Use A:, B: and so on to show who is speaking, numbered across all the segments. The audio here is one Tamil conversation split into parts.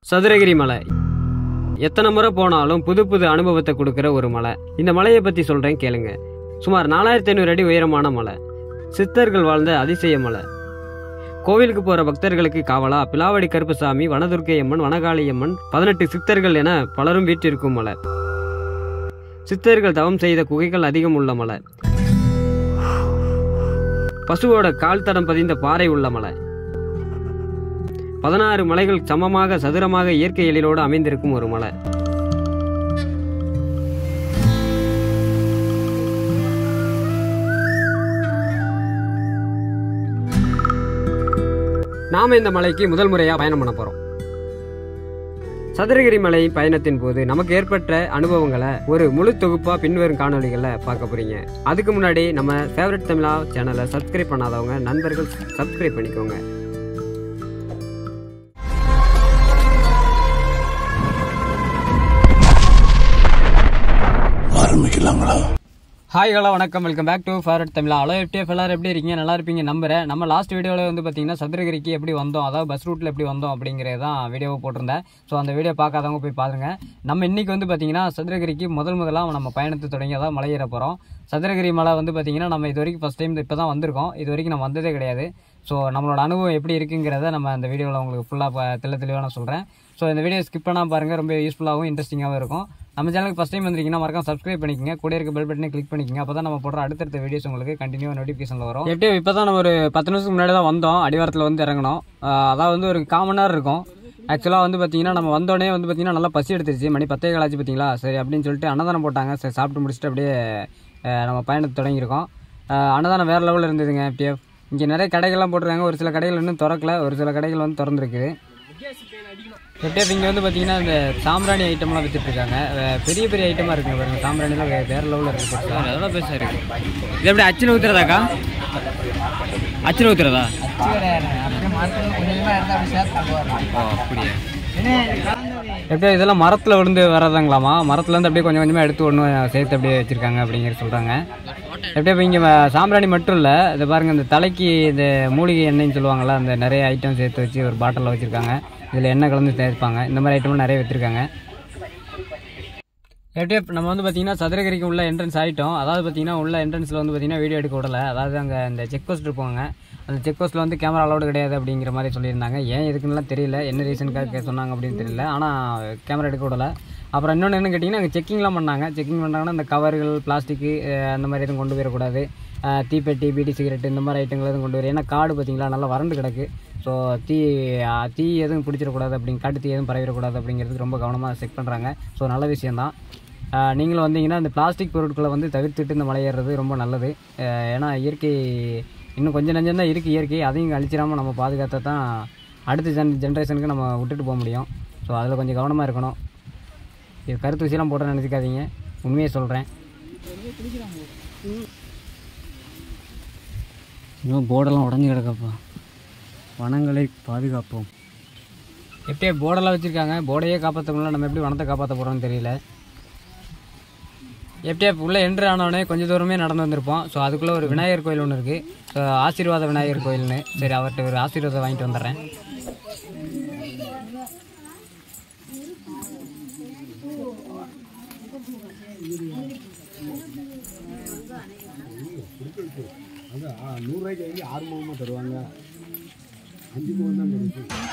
A: சதுரகிரி மலை எத்தனை முறை போனாலும் புது புது அனுபவத்தை கொடுக்குற ஒரு மலை. இந்த மலையை பற்றி சொல்கிறேன் கேளுங்க. சுமார் 4500 அடி உயரமான மலை. சித்தர்கள் வாழ்ந்த அதிசய மலை. கோவிலுக்கு போகிற பக்தர்களுக்கு காவலா பிலாவடி கருப்புசாமி, வனதுர்க்கை அம்மன், வனகாளியம்மன், 18 சித்தர்கள் என பலரும் வீற்றிருக்கும் மலை. சித்தர்கள் தவம் செய்த குகைகள் அதிகம் உள்ள மலை. பசுவோட கால் தடம் பதிந்த பாறை உள்ள மலை. 16 மலைகள் சமமாக சதுரமாக இயற்கை எழிலோடு அமைந்திருக்கும் ஒரு மலை. நாம இந்த மலைக்கு முதல் முறையா பயணம் பண்ண போறோம். சதுரகிரி மலை பயணத்தின் போது நமக்கு ஏற்பட்ட அனுபவங்களை ஒரு முழு தொகுப்பா பின்வரும் காணொலிகளை பார்க்க போறீங்க. அதுக்கு முன்னாடி நம்ம ஃபேவரட் தமிழா சேனலை சப்ஸ்கிரைப் பண்ணாதவங்க நண்பர்கள் சப்ஸ்கிரைப் பண்ணிக்கோங்க. ஹாய் ஹலோ வணக்கம், welcome back to favourite Tamizha. Hello FTF எல்லாரும் எப்படி இருக்கீங்க? நல்லா இருப்பீங்க நம்புறேன். நம்ம லாஸ்ட் வீடியோவில் வந்து பார்த்தீங்கன்னா சதுரகிரிக்கு எப்படி வந்தோம், அதாவது பஸ் ரூட்டில் எப்படி வந்தோம் அப்படிங்கிறது தான் வீடியோவை போட்டிருந்தேன். ஸோ அந்த வீடியோ பார்க்காதவங்க போய் பாருங்க. நம்ம இன்னைக்கு வந்து பார்த்தீங்கன்னா சதுரகிரிக்கு முதலாக நம்ம பயணத்தை தொடங்கி அதாவது மலை ஏற போகிறோம். சதுரகிரி மலை வந்து பார்த்தீங்கன்னா நம்ம இது வரைக்கும் ஃபஸ்ட் டைம் இப்போ தான் வந்திருக்கோம். இது வரைக்கும் நம்ம வந்ததே கிடையாது. ஸோ நம்மளோட அனுபவம் எப்படி இருக்குங்கிறத நம்ம அந்த வீடியோவில் உங்களுக்கு ஃபுல்லாக தெளிவாக நான் சொல்கிறேன். ஸோ இந்த வீடியோ ஸ்கிப் பண்ணாமல் பாருங்கள், ரொம்ப யூஸ்ஃபுல்லாகவும் இன்ட்ரெஸ்டிங்காகவும் இருக்கும். நம்ம சேனலுக்கு ஃபஸ்ட் டைம் வந்திருக்கீங்கன்னா மறக்காம சப்ஸ்கிரைப் பண்ணிக்கங்க, கூட இருக்க பெல் பட்டனை கிளிக் பண்ணிக்கங்க. அப்போ தான் நம்ம போடுற அடுத்தடுத்த வீடியோஸ் உங்களுக்கு கண்டினியூ நோட்டிஃபிகேஷனில் வரும். எப்படியோ இப்போ தான் நம்ம ஒரு 10 நிமிஷத்துக்கு முன்னாடி தான் வந்தோம். அடிவாரத்தில் வந்து இறங்கணும். அதாவது வந்து ஒரு 1/4 மணி நேரம் இருக்கும். ஆக்சுவலாக வந்து பார்த்தீங்கன்னா நம்ம வந்தோடனே வந்து பார்த்தீங்கன்னா நல்லா பசி எடுத்துருச்சு. மணி 10 ஆச்சு பார்த்தீங்களா. சரி அப்படின்னு சொல்லிட்டு அன்னதானம் போட்டாங்க. சரி சாப்பிட்டு முடிச்சுட்டு அப்படியே நம்ம பயணத்தை தொடங்கியிருக்கோம். அன்னதானம் வேறு லெவலில் இருந்ததுங்க. எப்படியோ இங்கே நிறைய கடைகள்லாம் போட்டிருக்காங்க. ஒரு சில கடைகள் இன்னும் திறக்கல, ஒரு சில கடைகள் வந்து திறந்துருக்குது. எப்படியே இங்கே வந்து பார்த்தீங்கன்னா இந்த சாம்பிராணி ஐட்டம்லாம் வச்சுட்ருக்காங்க. பெரிய பெரிய ஐட்டமாக இருக்குங்க பாருங்கள். சாம்பிராணிலாம் வேறு லெவலில் இருக்குது. அதெல்லாம் பெருசாக இருக்குது. இது எப்படி அச்சில் ஊற்றுறதாக்கா? அச்சில் ஊற்றுறதா? அப்படியா? எப்படியா இதெல்லாம் மரத்தில் விழுந்து வர்றதாங்களாமா? மரத்துலேருந்து அப்படியே கொஞ்சம் கொஞ்சமாக எடுத்து ஒன்று சேர்த்து அப்படியே வச்சுருக்காங்க அப்படிங்கிற சொல்கிறாங்க. எப்படியா இப்போ இங்கே சாம்பிராணி மட்டும் இல்லை, இதை பாருங்கள், இந்த தலைக்கு இந்த மூலிகை எண்ணெய்ன்னு சொல்லுவாங்கள்ல, அந்த நிறைய ஐட்டம் சேர்த்து வச்சு ஒரு பாட்டிலில் வச்சுருக்காங்க. இதில் எண்ணெய் கலந்து சேர்ப்பாங்க. இந்த மாதிரி ஐட்டமும் நிறைய வச்சுருக்காங்க. எப்படியே நம்ம வந்து பார்த்திங்கன்னா சதுரகிரிக்கு உள்ள என்ட்ரன்ஸ் ஆகிட்டோம். அதாவது பார்த்திங்கன்னா உள்ள என்ட்ரன்ஸில் வந்து பார்த்திங்கன்னா வீடியோ எடுக்க விடலை. அதாவது அங்கே இந்த செக் போஸ்ட் இருப்பாங்க. அந்த செக் போஸ்ட்டில் வந்து கேமரா அலோடு கிடையாது அப்படிங்கிற மாதிரி சொல்லியிருந்தாங்க. ஏன் எதுக்குன்னுலாம் தெரியல, என்ன ரீசனுக்காக சொன்னாங்க அப்படின்னு தெரியல. ஆனால் கேமரா எடுக்க விடலை. அப்புறம் இன்னொன்று என்ன கேட்டிங்கன்னா அங்கே செக்கிங்லாம் பண்ணாங்க. செக்கிங் பண்ணாங்கன்னா இந்த கவர்கள், பிளாஸ்டிக்கு அந்த மாதிரி எதுவும் கொண்டு வரக்கூடாது. தீப்பெட்டி, பீடி சிகரெட்டு இந்த மாதிரி ஐட்டங்கள் எதுவும் கொண்டு வரும். ஏன்னா காடு பார்த்திங்களா நல்லா வறண்டு கிடக்கு. ஸோ தீ எதுவும் பிடிச்சிடக்கூடாது அப்படிங்க, காட்டு தீ எதுவும் பரவிடக்கூடாது அப்படிங்கிறதுக்கு ரொம்ப கவனமாக செக் பண்ணுறாங்க. ஸோ நல்ல விஷயந்தான். நீங்களும் வந்தீங்கன்னா இந்த பிளாஸ்டிக் பொருட்களை வந்து தவிர்த்துட்டு இந்த மலை ஏறுறது ரொம்ப நல்லது. ஏன்னா இயற்கை இன்னும் கொஞ்சம் நஞ்சம் தான் இருக்குது. இயற்கை அதையும் அழிச்சிடாமல் நம்ம பாதுகாத்தா தான் அடுத்த ஜென்ரேஷனுக்கு நம்ம விட்டுட்டு போக முடியும். ஸோ அதில் கொஞ்சம் கவனமாக இருக்கணும். இது கருத்து விஷயம்லாம் போட நினச்சிக்காதீங்க, உண்மையை சொல்கிறேன். இன்னும் போர்டெல்லாம் உடஞ்சி கிடக்கப்பா. வனங்களை பாதுகாப்போம். எப்படியே போர்டெல்லாம் வச்சுருக்காங்க. போர்டையே காப்பாற்றணும்னா நம்ம எப்படி வனத்தை காப்பாற்ற போகிறோம்னு தெரியல. எப்படியே உள்ளே என்ட்ரு ஆனோடனே கொஞ்சம் தூரமே நடந்து வந்திருப்போம். ஸோ அதுக்குள்ளே ஒரு விநாயகர் கோயில் ஒன்று இருக்குது. ஸோ ஆசீர்வாத விநாயகர் கோயில்னு. சரி, அவர்கிட்ட ஒரு ஆசீர்வாதம் வாங்கிட்டு வந்துடுறேன். ₹100 6 மாதமாக தருவாங்க. 5 மாதம் தான் தருவாங்க.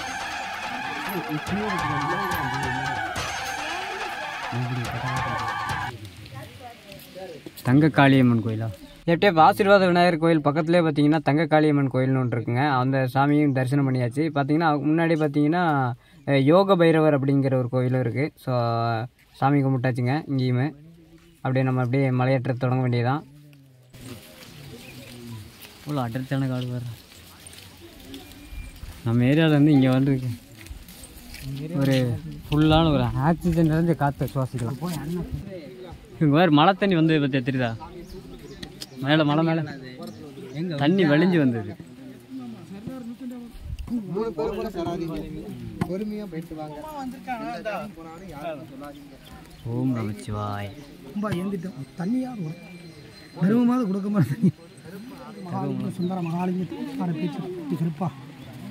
A: தங்க காளியம்மன் கோயிலா? எப்படியே ஆசீர்வாத விநாயகர் கோயில் பக்கத்துலேயே பார்த்தீங்கன்னா தங்க காளியம்மன் கோயில்னு ஒன்று இருக்குங்க. அந்த சாமியும் தரிசனம் பண்ணியாச்சு. பார்த்தீங்கன்னா முன்னாடி பார்த்தீங்கன்னா யோக பைரவர் அப்படிங்கிற ஒரு கோயிலும் இருக்குது. ஸோ சாமி கும்பிட்டாச்சுங்க. இங்கேயுமே அப்படியே நம்ம அப்படியே மலையேற்ற தொடங்க வேண்டியதான். இவ்வளோ அடர்த்தியான காடு வர நம்ம ஏரியாவிலேருந்து இங்கே வந்து ஒரு ஃபுல்லான ஒரு ஆக்சிஜன் நிறைஞ்ச காற்றை சுவாசிக்கலாம். இங்கே வேறு மழை தண்ணி வந்து பற்றி தெரியுதா? மேலே மலை மேலே தண்ணி வலிஞ்சு வந்தது. ஓம் நமச்சிவாய்.
B: தண்ணியாக கொடுக்க மாட்டேன். சுந்தர மகாலிங்க சிறப்பா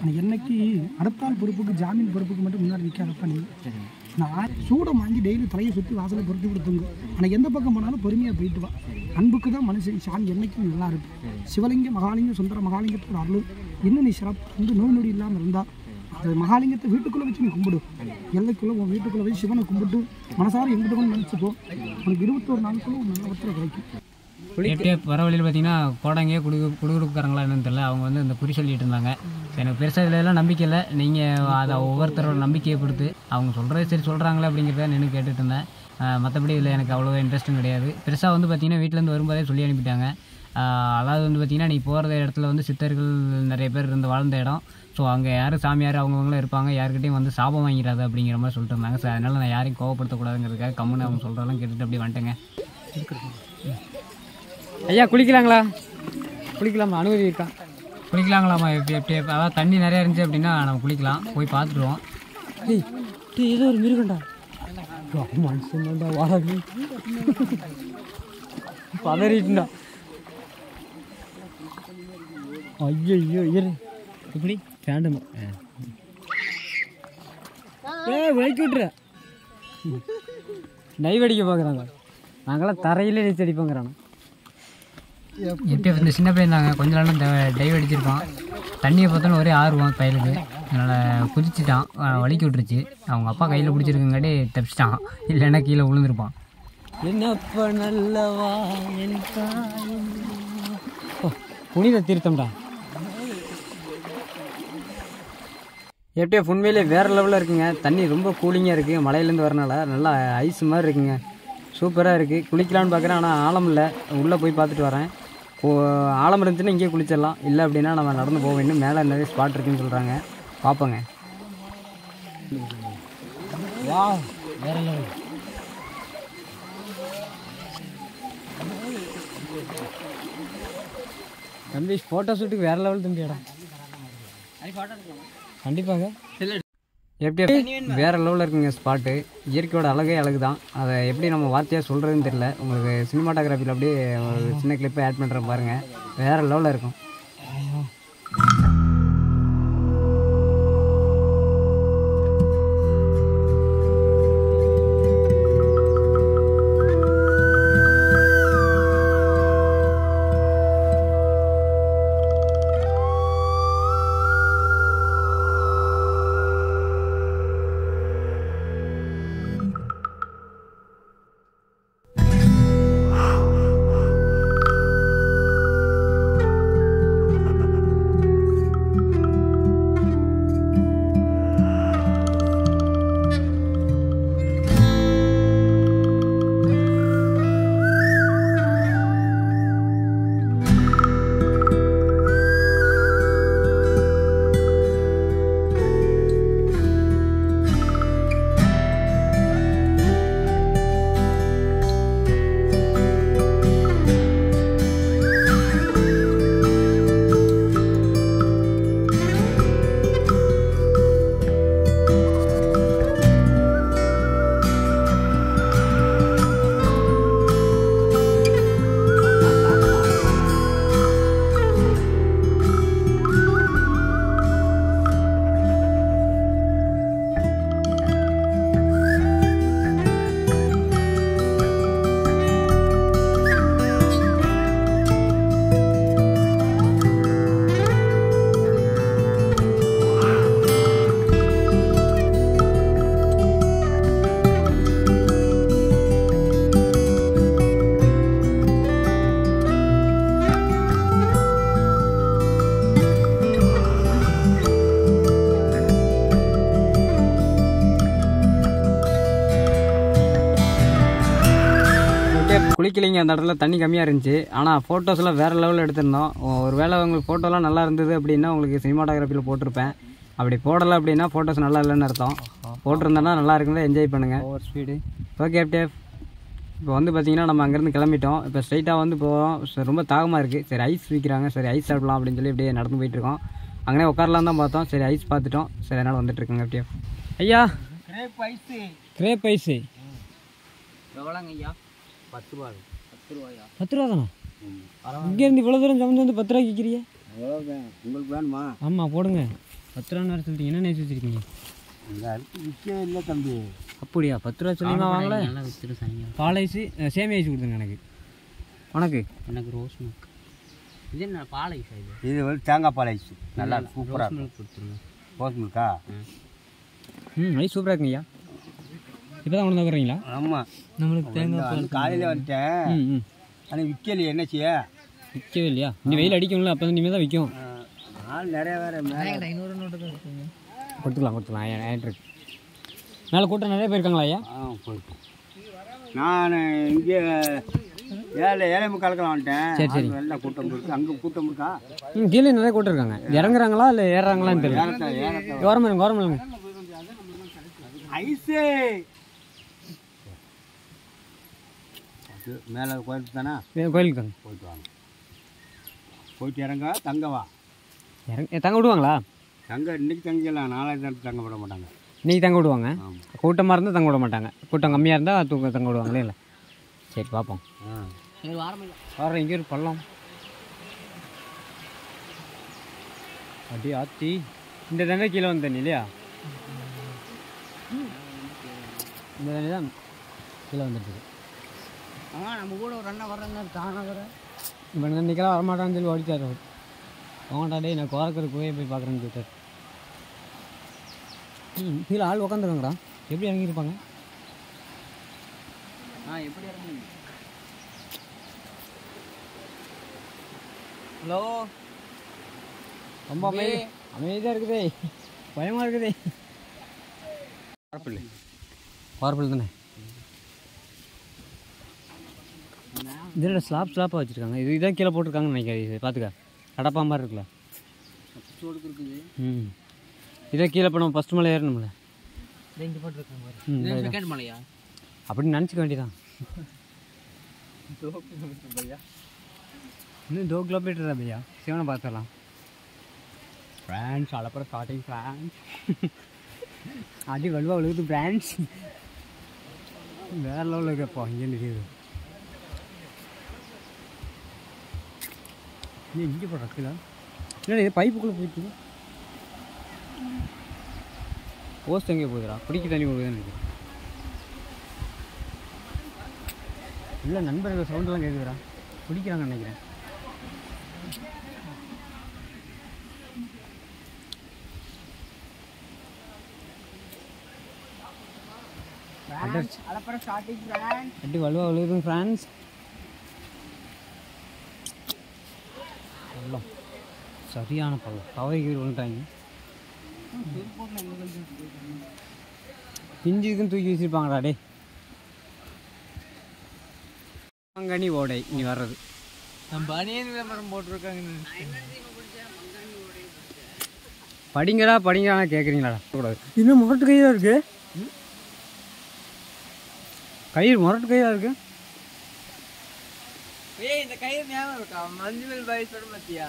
B: ஆனால் என்னைக்கு அடுத்தாள் பொறுப்புக்கு ஜாமீன் பொறுப்புக்கு மட்டும் முன்னாடி நிற்காதப்பா நீ. நான் சூடம் வாங்கி டெய்லி தலையை சுற்றி வாசலை பொறுத்து கொடுத்துங்க. ஆனால் எந்த பக்கம் போனாலும் பொறுமையாக போயிட்டு வா. அன்புக்கு தான் மனுஷன் சாமி என்றைக்கும் நல்லா இருக்கும். சிவலிங்கம் மகாலிங்கம் சுந்தர மகாலிங்கத்தோட அருள் இன்னும் நீ சிறப்பு வந்து நோய் நொடி இல்லாமல் இருந்தால் அந்த மகாலிங்கத்தை வீட்டுக்குள்ளே வச்சு நீ கும்பிடு. எல்லைக்குள்ளே உன் வீட்டுக்குள்ளே வச்சு சிவனை கும்பிட்டு மனசார எங்கிட்ட கூட நினச்சிப்போ. உனக்கு 21 நாளுக்குள்ளே ஒரு நல்ல ஒருத்தரை கிடைக்கும்.
A: எப்படியே வர வழியில் பார்த்தீங்கன்னா கோடங்கே குடுகுடுக்காரங்களா என்னன்னு தெரியல. அவங்க வந்து இந்த குறி சொல்லிட்டு இருந்தாங்க. எனக்கு பெருசாக இதில் எல்லாம் நம்பிக்கை இல்லை. நீங்கள் அதை ஒவ்வொருத்தரோட நம்பிக்கையை பொறுத்து அவங்க சொல்கிறது சரி சொல்கிறாங்களே அப்படிங்கிறத நின்று கேட்டுட்டு இருந்தேன். மற்றபடி இதில் எனக்கு அவ்வளோ இன்ட்ரெஸ்ட்டும் கிடையாது. பெருசாக வந்து பார்த்திங்கன்னா வீட்டிலேருந்து வரும்போதே சொல்லி அனுப்பிட்டாங்க. அதாவது வந்து பார்த்திங்கன்னா நீ போகிற இடத்துல வந்து சித்தர்கள் நிறைய பேர் இருந்து வாழ்ந்த இடம். ஸோ அங்கே யாரும் சாமியார் அவங்கவுங்களும் இருப்பாங்க. யாருக்கிட்டையும் வந்து சாபம் வாங்கிறாது அப்படிங்கிற மாதிரி சொல்லிட்டு இருந்தாங்க. ஸோ அதனால் நான் யாரையும் கோவப்படுத்தக்கூடாதுங்கிறதுக்காக கம்முன்னு அவங்க சொல்கிறதெல்லாம் கேட்டுட்டு அப்படி வந்துட்டேங்க. ஐயா குளிக்கலாங்களா? குளிக்கலாமா? அனுமதி இருக்கா? குளிக்கலாங்களாம்மா? எப்படி அதாவது தண்ணி நிறையா இருந்துச்சு அப்படின்னா நம்ம குளிக்கலாம். போய் பார்த்துருவோம். ஏதோ ஒரு மிருகண்டா மனுஷன்டா வாழ பதறிட்டுண்டா. ஐயோ இரு இப்படி வேண்டுமா? வைக்க விட்டுற டைவ் அடிக்க பார்க்குறாங்க. நாங்களாம் தரையிலே நீச்சல் அடிப்போங்கிறாங்க. எப்படி இந்த சின்ன பையன் தாங்க கொஞ்ச நாளும் டைவ் அடிச்சிருப்பான். தண்ணியை பார்த்தாலும் ஒரே ஆர்வம் பயலுக்கு. அதனால் குதிச்சுட்டான். வலிக்கி விட்டுருச்சு. அவங்க அப்பா கையில் பிடிச்சிருக்கங்காட்டி தப்பிச்சிட்டான். இல்லைன்னா கீழே விழுந்துருப்பான். என்னப்பா நல்லவா புனித தீர்த்தம்டா. எப்படியே உண்மையிலே வேறு லெவலில் இருக்குங்க. தண்ணி ரொம்ப கூலிங்காக இருக்குது. மலையிலேருந்து வரனால நல்லா ஐஸ் மாதிரி இருக்குங்க. சூப்பராக இருக்குது. குளிக்கலான்னு பார்க்குறேன். ஆனால் ஆழம் இல்லை. உள்ளே போய் பார்த்துட்டு வரேன். ஆழம் இருந்துச்சுன்னா இங்கேயே குளிச்சிடலாம். இல்லை அப்படின்னா நம்ம நடந்து போக வேண்டும். மேலே நிறைய ஸ்பாட் இருக்குன்னு சொல்கிறாங்க. பார்ப்போங்க. வா வேற லெவல். தம்பி ஃபோட்டோ ஷூட்டுக்கு வேறு லெவல் தம்பி இடம். கண்டிப்பாக எப்படி வேறு லெவலில் இருக்குங்க ஸ்பாட்டு. இயற்கையோட அழகே அழகு தான். அதை எப்படி நம்ம வார்த்தையாக சொல்கிறதுன்னு தெரியல. உங்களுக்கு சினிமாட்டோகிராஃபியில் அப்படியே ஒரு சின்ன கிளிப்பை ஆட் பண்ணுறேன் பாருங்கள். வேறு லெவலில் இருக்கும். குளிக்கலைங்க. அந்த இடத்துல தண்ணி கம்மியாக இருந்துச்சு. ஆனால் ஃபோட்டோஸ்லாம் வேறு லெவலில் எடுத்திருந்தோம். ஒரு வேளை உங்களுக்கு ஃபோட்டோலாம் நல்லா இருந்தது அப்படின்னா உங்களுக்கு சினிமாட்டோகிராஃபியில் போட்டிருப்பேன். அப்படி போடலை அப்படின்னா ஃபோட்டோஸ் நல்லா இல்லைன்னு அர்த்தம். போட்டிருந்தேன்னா நல்லா இருக்குன்னு என்ஜாய் பண்ணுங்கள். Over speed. ஓகே அப்படியே இப்போ வந்து பார்த்திங்கன்னா நம்ம அங்கேருந்து கிளம்பிட்டோம். இப்போ ஸ்ட்ரைட்டாக வந்து போகிறோம். ரொம்ப தாகமாக இருக்குது. சரி ஐஸ் விற்கிறாங்க. சரி ஐஸ் சாப்பிடலாம் அப்படின்னு சொல்லி அப்படியே நடந்து போயிட்டுருக்கோம். அங்கே உட்காரலாம் தான் பார்த்தோம். சரி ஐஸ் பார்த்துட்டோம். சரி அதனால் வந்துட்டுருக்குங்க அப்படியே. ஐயா கிரேப் ஐஸு எவ்வளோங்க ஐயா? 10 ரூபா. 10 ரூபா தானா? இங்கேருந்து இவ்வளோ தூரம் சமைச்சு வந்து 10 ரூபாய்க்கு விற்கிறீங்க? உங்களுக்கு வேணுமா? ஆமாம் போடுங்க. 10 ரூபான்னு வர சொல்லிட்டீங்க. என்ன நேற்று வச்சுருக்கீங்க?
B: இந்த விற்கவே இல்லை தம்பி.
A: அப்படியா? 10 ரூபா சொல்லிமா வாங்கல?
C: நல்லா விற்றுட்டு சாயங்காலம்.
A: பால் ஐஸு சேமியா ஐஸ் கொடுத்துங்க எனக்கு. உனக்கு?
C: எனக்கு ரோஸ் மில்க். இது என்ன பால் ஐஸா இது?
B: இது வந்து தேங்காய் பால் ஐஸ் நல்லா சூப்பராக
C: ரோஸ் மில்க் கொடுத்துருங்க.
B: ரோஸ் மில்கா?
A: ஐஸ் சூப்பராக இருக்குங்கய்யா. இப்போ தான் கொண்டு வந்துடுறீங்களா?
B: ஆமாம்,
C: நம்மளுக்கு தேங்காய் பால்
B: காலையில் வந்துட்டேன். ஆனால் விற்கலையே, என்ன செய்ய?
A: விற்கவே இல்லையா? நீ வெயில் அடிக்கும்ல, அப்போ தான் இனிமேல் தான் விற்கும்.
B: ஆள் நிறைய வேறு மேலே
C: 500 நோட்டு தான் இருக்குங்க.
A: கொடுத்துக்கலாம் ஆயிரம் இருக்கு. மேலே கூட்டம் நிறைய போயிருக்காங்களா ஐயா?
B: போயிருக்கோம். நான் இங்கே 7:45 வந்துட்டேன்.
A: சரி சரி.
B: நல்லா கூட்டம் இருக்கு. அங்கே கூட்டம் இருக்கா?
A: கீழே நிறைய கூட்டம் இருக்காங்க. இறங்குறாங்களா இல்லை ஏறுறாங்களான்னு தெரியல. கவர்மெண்ட்
B: ஐஸு மேலே கோயிலுக்கு தானே?
A: கோயிலுக்கு தாங்க.
B: போயிட்டு வாங்க. போயிட்டு இறங்க, தங்கவா.
A: தங்க விடுவாங்களா?
B: தங்க இன்னைக்கு தங்கலாம், நாளைக்கு தான் தங்க விட மாட்டாங்க.
A: இன்றைக்கி தங்க விடுவாங்க.
B: ஆமாம்.
A: கூட்டமாக இருந்தால் தங்க விட மாட்டாங்க. கூட்டம் கம்மியாக இருந்தால் தங்க விடுவாங்களே. இல்லை சரி பார்ப்போம். வர இங்கே ஒரு பள்ளம். அப்படியே ஆத்தி இந்த தண்ணி கீழே வந்த தண்ணி இல்லையா? இந்த தண்ணி தான் கீழே வந்துட்டு.
C: நம்ம கூட ஒரு அண்ணா வர்றாங்க தானே வர.
A: இப்போ இன்றைக்கெல்லாம் வரமாட்டான்னு சொல்லி ஓடிட்டார். அவங்கள்டா டே நான் கோரக்கரை போய் பார்க்குறேன்னு சொல்லிட்டார். கீழே ஆள் உட்காந்துருக்காங்கடா. எப்படி இறங்கியிருப்பாங்க?
C: எப்படி இறங்குங்க? ஹலோ,
A: ரொம்ப அமைதியாக இருக்குதே, பயமாக இருக்குதே. பார்ப்பில் தானே இதோட ஸ்லாப்பாக வச்சுருக்காங்க. இதுதான் கீழே போட்டிருக்காங்கன்னு நினைக்கிறேன். இது பார்த்துக்க கடப்பா மாதிரி இருக்குல்ல. இதே கீழே இப்போ நம்ம ஃபஸ்ட் மலை ஏறணும்ல.
C: இங்கே போட்டுருக்காங்க. செகண்ட் மலையா?
A: அப்படின்னு நினச்சிக்க வேண்டியதான். இன்னும் 2 கிலோமீட்டர் தான் பையா. சிவனை பார்த்துடலாம். ஃப்ரான்ஸ் அலப்புறம் ஸ்டார்டிங் ஃப்ரான்ஸ். அடி வலுவாக விழுகுது ஃப்ரான்ஸ். வேறு லெவலில் இருக்கப்போ இங்கேருந்து இருக்குது. ஏன் இங்கே போடுற கீழே? இல்லை இது பைப்புக்குள்ளே போயிட்டு போஸ்ட் எங்கே போகுதுடா? குடிக்க தண்ணி போகுதுன்னு நினைக்கிறேன். இல்லை நண்பர்கள் சவுண்டெல்லாம் கேட்குதுடா. குடிக்கிறாங்கன்னு நினைக்கிறேன். அடி வலுவா விழுகுது ஃப்ரான்ஸ். பள்ளம் சரியான பள்ளம். தவறிக்கு விழுந்துட்டாங்க. பிஞ்சுக்குன்னு தூக்கி வச்சுருப்பாங்கடா டே. பங்கனி ஓடை இனி வர்றது.
C: நம்ம பனியன் விளம்பரம் போட்டிருக்காங்க.
A: படிங்கடா கேட்குறீங்களாடா கூடாது. இன்னும் முரட்டு கையாக இருக்கு. கயிறு முரட்டு கையாக இருக்கு.
C: இந்த கயிறு ஞாபகம் இருக்கா? மஞ்சுமல் பாய் சொல்ல மாத்தியா?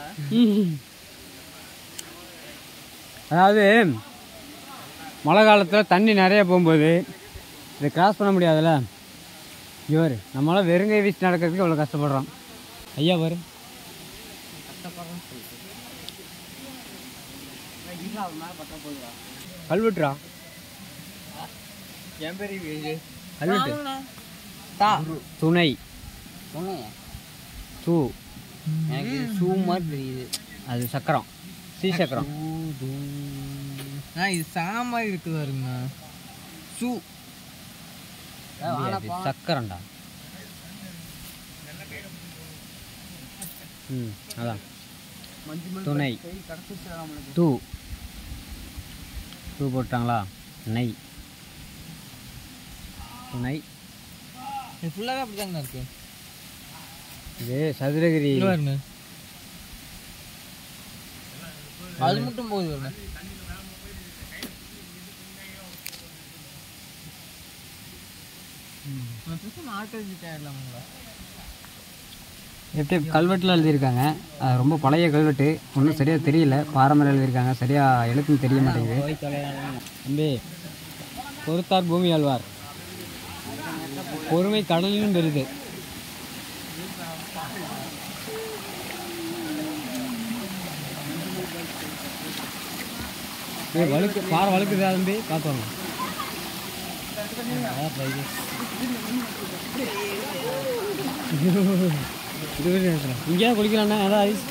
A: அதாவது மழை காலத்தில் தண்ணி நிறைய போகும்போது இதை கிராஸ் பண்ண முடியாதுல்ல. இவர் நம்மளால் வெறுங்கை வீசி நடக்கிறதுக்கு இவ்வளோ கஷ்டப்படுறோம். ஐயா பாரு கல்வெட்டுரா.
C: என் பெரிய
A: கல்வெட்டு துணை தூ.
C: எனக்கு ஷூ மாதிரி தெரியுது.
A: அது சக்கரம், சி சக்கரம்.
C: இது சாமா இருக்கு பாருங்க. ஷூ
A: சக்கரம்டா. அதான் துணை தூ. தூ போட்டாங்களா? நெய் துணை.
C: இது ஃபுல்லாகவே அப்படி தாங்க இருக்கு.
A: இது சதுரகிரி.
C: அது மட்டும் போகுது பாருங்க.
A: எப்படி கல்வெட்டில் எழுதியிருக்காங்க. ரொம்ப பழைய கல்வெட்டு, ஒன்றும் சரியாக தெரியல. பாரம்பரியம் எழுதியிருக்காங்க, சரியாக எழுத்துன்னு தெரிய மாட்டேங்குது. தம்பி பொறுத்தார் பூமி ஆழ்வார், பொறுமை கடலிலும் பெறுது. வழுக்கு பாறை வழுக்குதா தம்பி பார்த்துவாங்க. இங்கே குளிக்கலாண்ணா ஏதாவது ஐஸ்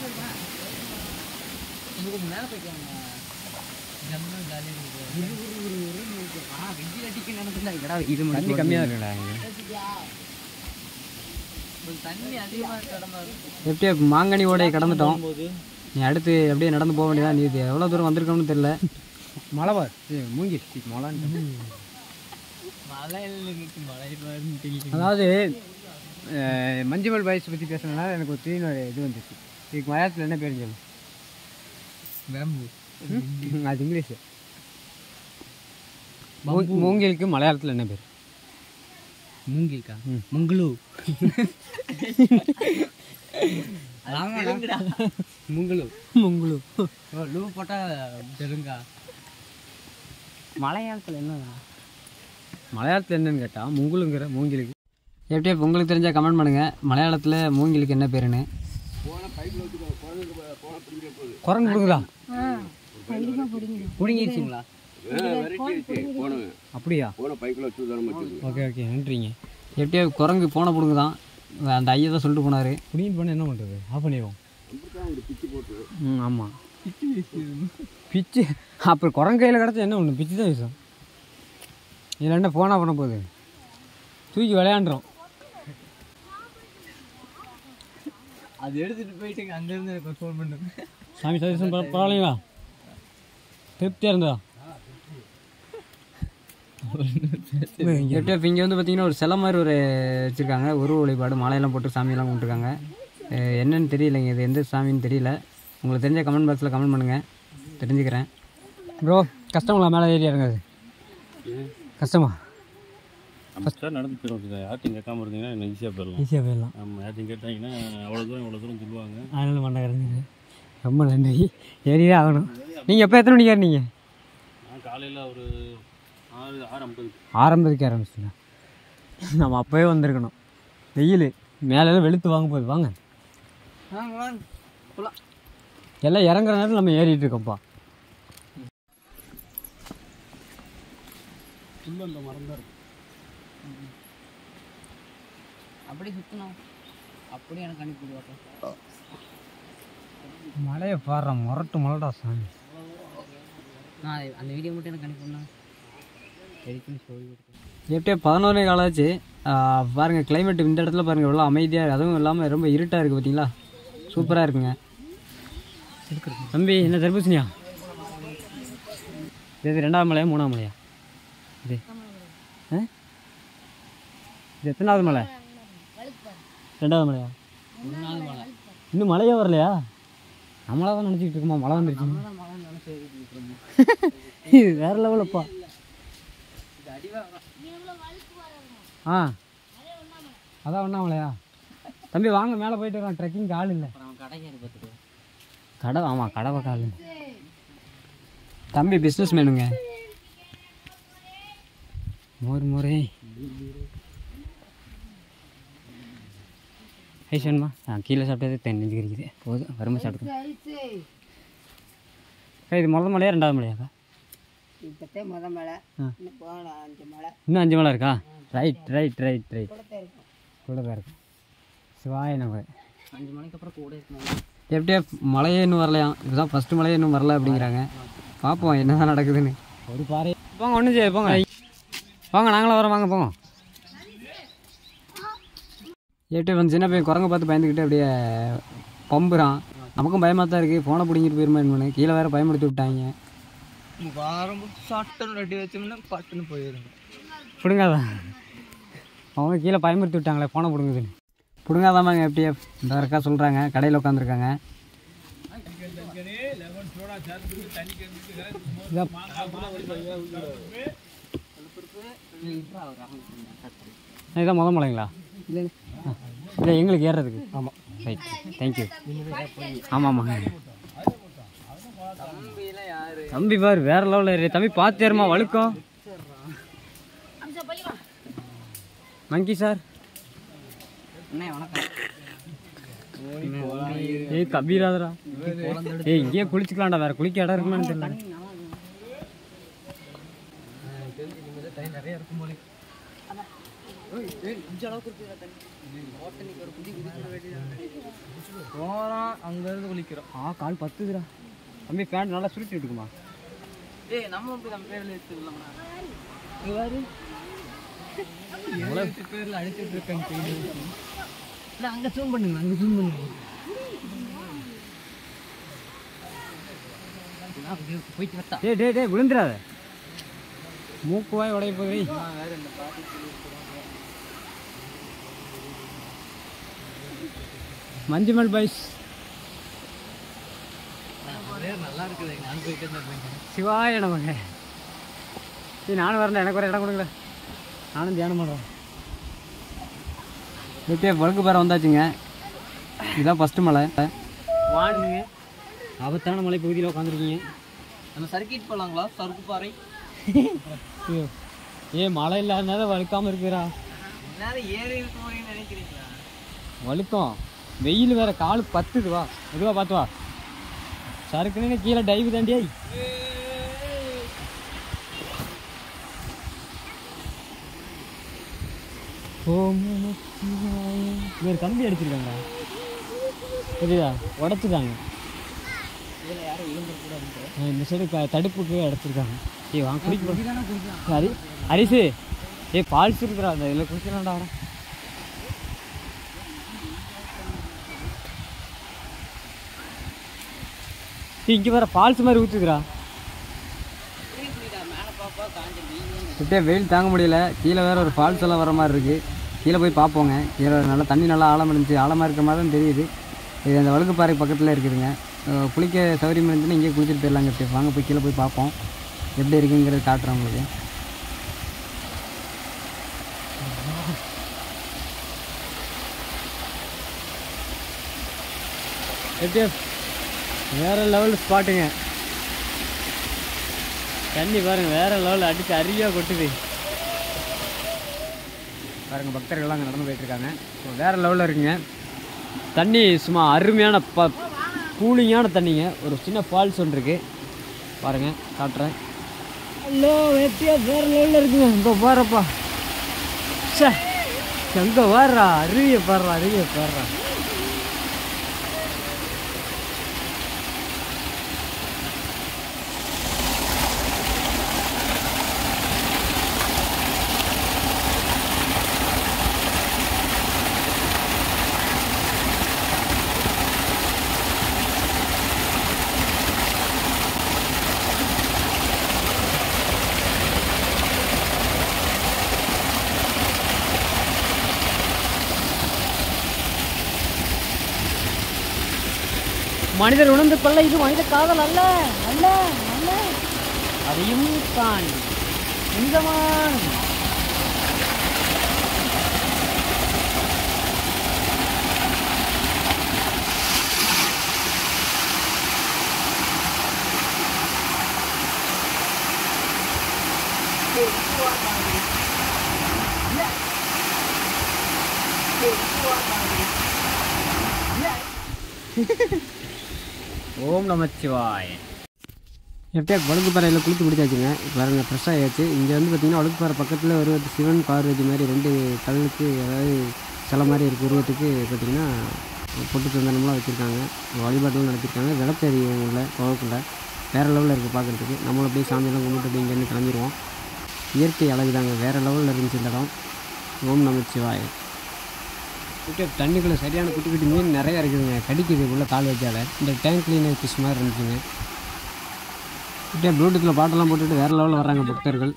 A: தண்ணி கம்மியாக இருக்குடா. எப்படியே மாங்கனி ஓடையை கடந்துட்டோம். நீ அடுத்து அப்படியே நடந்து போக வேண்டியதான். நீ எவ்வளோ தூரம் வந்திருக்கோம்னு தெரியல. மழை மூங்கி அதாவது மஞ்சுமல் பாய்ஸ் பற்றி பேசுனதுனால எனக்கு ஒரு திடீர்னு ஒரு இது வந்துச்சு. இதுக்கு மலையாளத்தில் என்ன பேர் சொல்லு? பேம்பு. அது இங்கிலீஷு. மூங்கிலுக்கு மலையாளத்தில் என்ன பேர்? மூங்கிலுக்கா? முங்குலு. முங்குலு முங்குலு லூ போட்டால் தெலுங்கா? மலையாளத்தில் என்ன? மலையாளத்தில் என்னன்னு கேட்டால் முங்குலுங்கிற மூங்கிலுக்கு. எப்படியே உங்களுக்கு தெரிஞ்சால் கமெண்ட் பண்ணுங்கள். மலையாளத்தில் மூங்கிலுக்கு என்ன பேருன்னு. குரங்கு பிடுங்குதா? பிடுங்கிடுச்சிங்களா? அப்படியா? ஓகே ஓகே நன்றிங்க. எப்படியோ குரங்கு போன பிடுங்குதான். அந்த ஐயா தான் சொல்லிட்டு போனார். பிடிங்கிட்டு போனால் என்ன பண்ணுறது? ஆஃப் பண்ணிடுவோம். ஆமாம் பிச்சு. அப்புறம் குரங்கு கையில் கிடச்சா என்ன ஒன்று பிச்சு தான் விஷயம். இதில் என்ன ஃபோனாக பண்ண போகுது? தூக்கி விளையாண்டுறோம். அது எடுத்துகிட்டு போயிட்டு அங்கேருந்து எனக்கு ஃபோன் பண்ணுங்க. சாமி சஜஷன் பரவாயில்லைங்களா? திருப்தியாக இருந்தா? எப்படியா இங்கே வந்து பார்த்தீங்கன்னா ஒரு சிலை மாதிரி ஒரு வச்சுருக்காங்க. உருவ வழிபாடு மாலையெல்லாம் போட்டு சாமியெல்லாம் கும்பிட்டுருக்காங்க. என்னன்னு தெரியலைங்க, இது எந்த சாமின்னு தெரியல. உங்களுக்கு தெரிஞ்ச கமெண்ட் பாக்ஸில் கமெண்ட் பண்ணுங்கள், தெரிஞ்சுக்கிறேன். ப்ரோ கஷ்டங்களா மேலே ஏறி இறங்குது? கஷ்டமா?
D: ஃபஸ்ட்டாக நடந்து போயிடும். யார்ட்டையும் கேட்காம இருந்தீங்கன்னா ஈஸியாக போயிடலாம்.
A: ஈஸியாக போயிடலாம்.
D: நம்ம யார்ட்டையும் கேட்டாங்கன்னா அவ்வளோ தூரம் சொல்லுவாங்க.
A: அதனால மண்டை இறங்குது. ரொம்ப நன்றி. ஏறியே ஆகணும். நீங்கள் எப்போ எத்தனை மணிக்கு ஏறினீங்க?
D: நான் காலையில் ஒரு 6:50
A: ஆரம்பத்துக்கு ஆரம்பிச்சிங்க. நம்ம அப்போவே வந்திருக்கணும். வெயில் மேலெல்லாம் வெளுத்து வாங்க போகுது. வாங்க எல்லாம் இறங்குற நேரத்தில் நம்ம ஏறிட்டு இருக்கோம்ப்பா.
C: அப்படி சுற்றணும். அப்படி எனக்கு அனுப்பிடுவாங்க.
A: மழையை பாடுற முரட்டு மலடா சாமி.
C: நான் அந்த வீடியோ மட்டும் எனக்கு அனுப்பிடணும்.
A: எப்படியே 11 காலம் ஆச்சு. பாருங்கள் கிளைமேட் இந்த இடத்துல பாருங்கள் எவ்வளோ அமைதியாக, அதுவும் இல்லாமல் ரொம்ப இருட்டாக இருக்குது. பார்த்தீங்களா? சூப்பராக இருக்குங்க. தம்பி என்ன தர்பூசணியா? இது 2வது மலையா 3வது மலையா? இது இது எத்தனாவது மலை? 2வது மலையா? இன்னும் மழையே வரலையா? நம்மளாக தான் நினச்சிக்கிட்டு இருக்கோமா மழை வந்துருச்சு? இது வேற லெவலப்பா. ஆ அதான் ஒன்றாமலையா? தம்பி வாங்க மேலே போயிட்டு வரோம். ட்ரெக்கிங்க்கு ஆள் இல்லை. கடை ஆமாம் கடை பக்கம் ஆள். தம்பி பிஸ்னஸ் மேனுங்க. மோர் ஐஸ் வேணுமா? கீழே சாப்பிட்டது தென்னஞ்சு கிடைக்குது. போதும் வரும்போது சாப்பிடுங்க. இது முதல் மலையா 2வது மலையாக்கா?
C: இப்போத்தே முதல் மலை. இன்னும் போகல 5 மலை.
A: இன்னும் 5 மலை இருக்கா? ரைட் கூட தான் இருக்கும். சிவாய நம்ம
C: 5 மணிக்கு அப்புறம் கூட இருக்கணும்.
A: எப்படியா மழையே இன்னும் வரலையாம். இதுதான் ஃபஸ்ட்டு மழையே இன்னும் வரல அப்படிங்கிறாங்க. பார்ப்போம் என்ன தான் நடக்குதுன்னு. ஒரு பாறை போங்க. ஒன்றும் செய்ய போங்க. போங்க நாங்களும் வரோம். வாங்க போங்க. எப்படியே வந்து சின்ன பையன் குரங்க பார்த்து பயந்துக்கிட்டு அப்படியே பம்புறான். நமக்கும் பயமாக தான் இருக்குது. ஃபோனை பிடிங்கிட்டு போயிருமா என்னன்னு. கீழே வேறு பயன்படுத்தி விட்டாங்க.
C: சட்டுன்னு ரெடி வச்சோம்னா பட்டுன்னு போயிடுங்க.
A: பிடுங்காதான் அவங்க கீழே பயமுறுத்தி விட்டாங்களே ஃபோனை பிடுங்குதுன்னு. பிடுங்காதாமாங்க. எப்படியே இந்த இருக்கா சொல்கிறாங்க. கடையில் உட்காந்துருக்காங்க. இதுதான் முதல் மலைங்களா? இல்லை எங்களுக்கு ஏறுறதுக்கு. ஆமாம் ரைட் தேங்க்யூ. ஆமாம் ஆமாங்க. தம்பி பாரு வேற லெவலில் ஏறி. தம்பி பார்த்து ஏறுமா வழுக்கம். மங்கி சார்
C: வணக்கம்.
A: ஏய் கபீராதரா. ஏய் இங்கேயே குளிச்சுக்கலாம்டா. வேற குளிக்க இடம் இருக்குமான்னு தெரியல. நிறைய இருக்கும் போல. கொஞ்சம் அளவுக்கு இருக்குதா தண்ணி? ஓட்டனிக்கு ஒரு குதி குதிக்கிற வேண்டியதான். போகிறோம் அங்கேருந்து குளிக்கிறோம். கால் பத்துதுடா தம்பி. ஃபேன் நல்லா சுருட்டி விட்டுக்குமா? நம்ம நம்ம பேரில் எடுத்துக்கலாம்ண்ணா. வேறு எவ்வளோ பேரில் அடிச்சுட்டு இருக்காங்க. இல்லை அங்கே ஜூம் பண்ணுங்க, அங்கே ஜூம் பண்ணுங்க. போயிட்டு வட்டா டே விழுந்துடாத. மூக்குவாய் உடைய போகிறீ. மஞ்சுமல் பாய்ஸ் நல்லா இருக்குது. நான் போயிட்டு சிவாய நமக்கு. சரி நானும் வரேன், எனக்கு ஒரு இடம் கொடுங்களேன், நானும் தியானம் பண்ணுறேன். இப்படியே வழுக்கு பாறை வந்தாச்சுங்க. இதுதான் ஃபஸ்ட்டு மலை. வாடுங்க ஆபத்தான மலை பகுதியில் உட்காந்துருக்கீங்க. நம்ம சர்க்கிட் போகலாங்களா? சறுக்கு பாறை. மழை இல்லாதனால வழுக்காமல் இருக்குறா. ஏறி இருக்குன்னு நினைக்கிறீங்களா? வழுக்கம் வெயில் வேற, காலு பத்துது. வா மெதுவாக பார்த்து வா. சறுக்குன்னு கீழே டைவு தாண்டியா. ஒரு கம்பி அடிச்சிருக்காங்க, சரியா? உடச்சிட்டாங்க. இந்த சைடு தடுப்புக்கு அடைச்சிருக்காங்க. வாங்க குடிக்க. ஹரிசு ஃபால்ஸ் இருக்கிறா, அந்த இதில் குடிக்கலாம்டா. வர இங்கே வேற ஃபால்ஸ் மாதிரி ஊற்றுக்குறா. இப்படியே வெயில் தாங்க முடியல. கீழே வேற ஒரு ஃபால்ஸ் எல்லாம் வர மாதிரி இருக்குது. கீழே போய் பார்ப்போங்க. கீழே நல்லா தண்ணி நல்லா ஆழமாக இருந்துச்சு. ஆழமாக இருக்கிற மாதிரி தான் தெரியுது. இது அந்த வழுக்குப்பாறை பக்கத்தில் இருக்குதுங்க. குளிக்க சௌகரியம் இருந்துச்சுன்னா இங்கேயே குளிச்சுட்டு போயிடலாங்க. இப்படி வாங்க போய் கீழே போய் பார்ப்போம் எப்படி இருக்குங்கிறது காட்டுறோம் உங்களுக்கு. எப்படியோ வேறு லெவல் ஸ்பாட்டுங்க. தண்ணி பாருங்கள் வேறு லெவலில் அடித்து அருவியாக கொட்டுது பாருங்கள். பக்தர்கள்லாம் அங்கே நடந்து போயிட்டுருக்காங்க. வேறு லெவலில் இருக்குங்க தண்ணி. சும்மா அருமையான கூலிங்கான தண்ணிங்க. ஒரு சின்ன ஃபால்ஸ் ஒன்று இருக்குது பாருங்கள், காட்டுறேன். ஹலோ எப்படியா வேறு லெவலில் இருக்குங்க. இங்கே பாருப்பா, சே எங்கே வர்றா அருவியை பாடுறா, அருவியை பாடுறா. மனிதர் உணர்ந்து கொள்ள இது மனித காதல் அல்ல அல்ல அல்ல, அதையும் தான் இந்தமான். ஓம் நமச்சிவாய். எப்படியா வழுக்குப்பாறையில் குளித்து பிடிச்சாச்சுங்க. பாருங்கள் ஃப்ரெஷ்ஷாக ஆயாச்சு. இங்கே வந்து பார்த்திங்கன்னா வழுக்குப்பாறை பக்கத்தில் ஒரு சிவன் பார்வதி மாதிரி ரெண்டு கல்லுக்கு, அதாவது சிலை மாதிரி இருக்குது உருவத்துக்கு பார்த்திங்கன்னா பொட்டு சந்தனம்லாம் வச்சுருக்காங்க. வழிபாட்டெலாம் நடத்திருக்காங்க. விளக்கறியும் உள்ள குளக்குள்ள வேறு லெவலில் இருக்குது பார்க்குறதுக்கு. நம்மளும் அப்படியே சாமியெல்லாம் கும்பிட்டு அப்படியே இங்கேருந்து கிளம்பிடுவோம். இயற்கை அழகு தாங்க, வேறு லெவலில் இருந்துச்சு இந்த இடம். ஓம் நமச்சிவாய். இப்படியே தண்ணிக்குள்ளே சரியான குட்டி குட்டி மீன் நிறையா இருக்குதுங்க. கடிக்குது உள்ள கால் வச்சால. இந்த டேங்க் கிளீனர் ஃபிஷ் மாதிரி இருந்துச்சுங்க. இப்படியே ப்ளூடூத்தில் பாட்டெல்லாம் போட்டுட்டு வேறு லெவலில் வர்றாங்க பக்தர்கள்.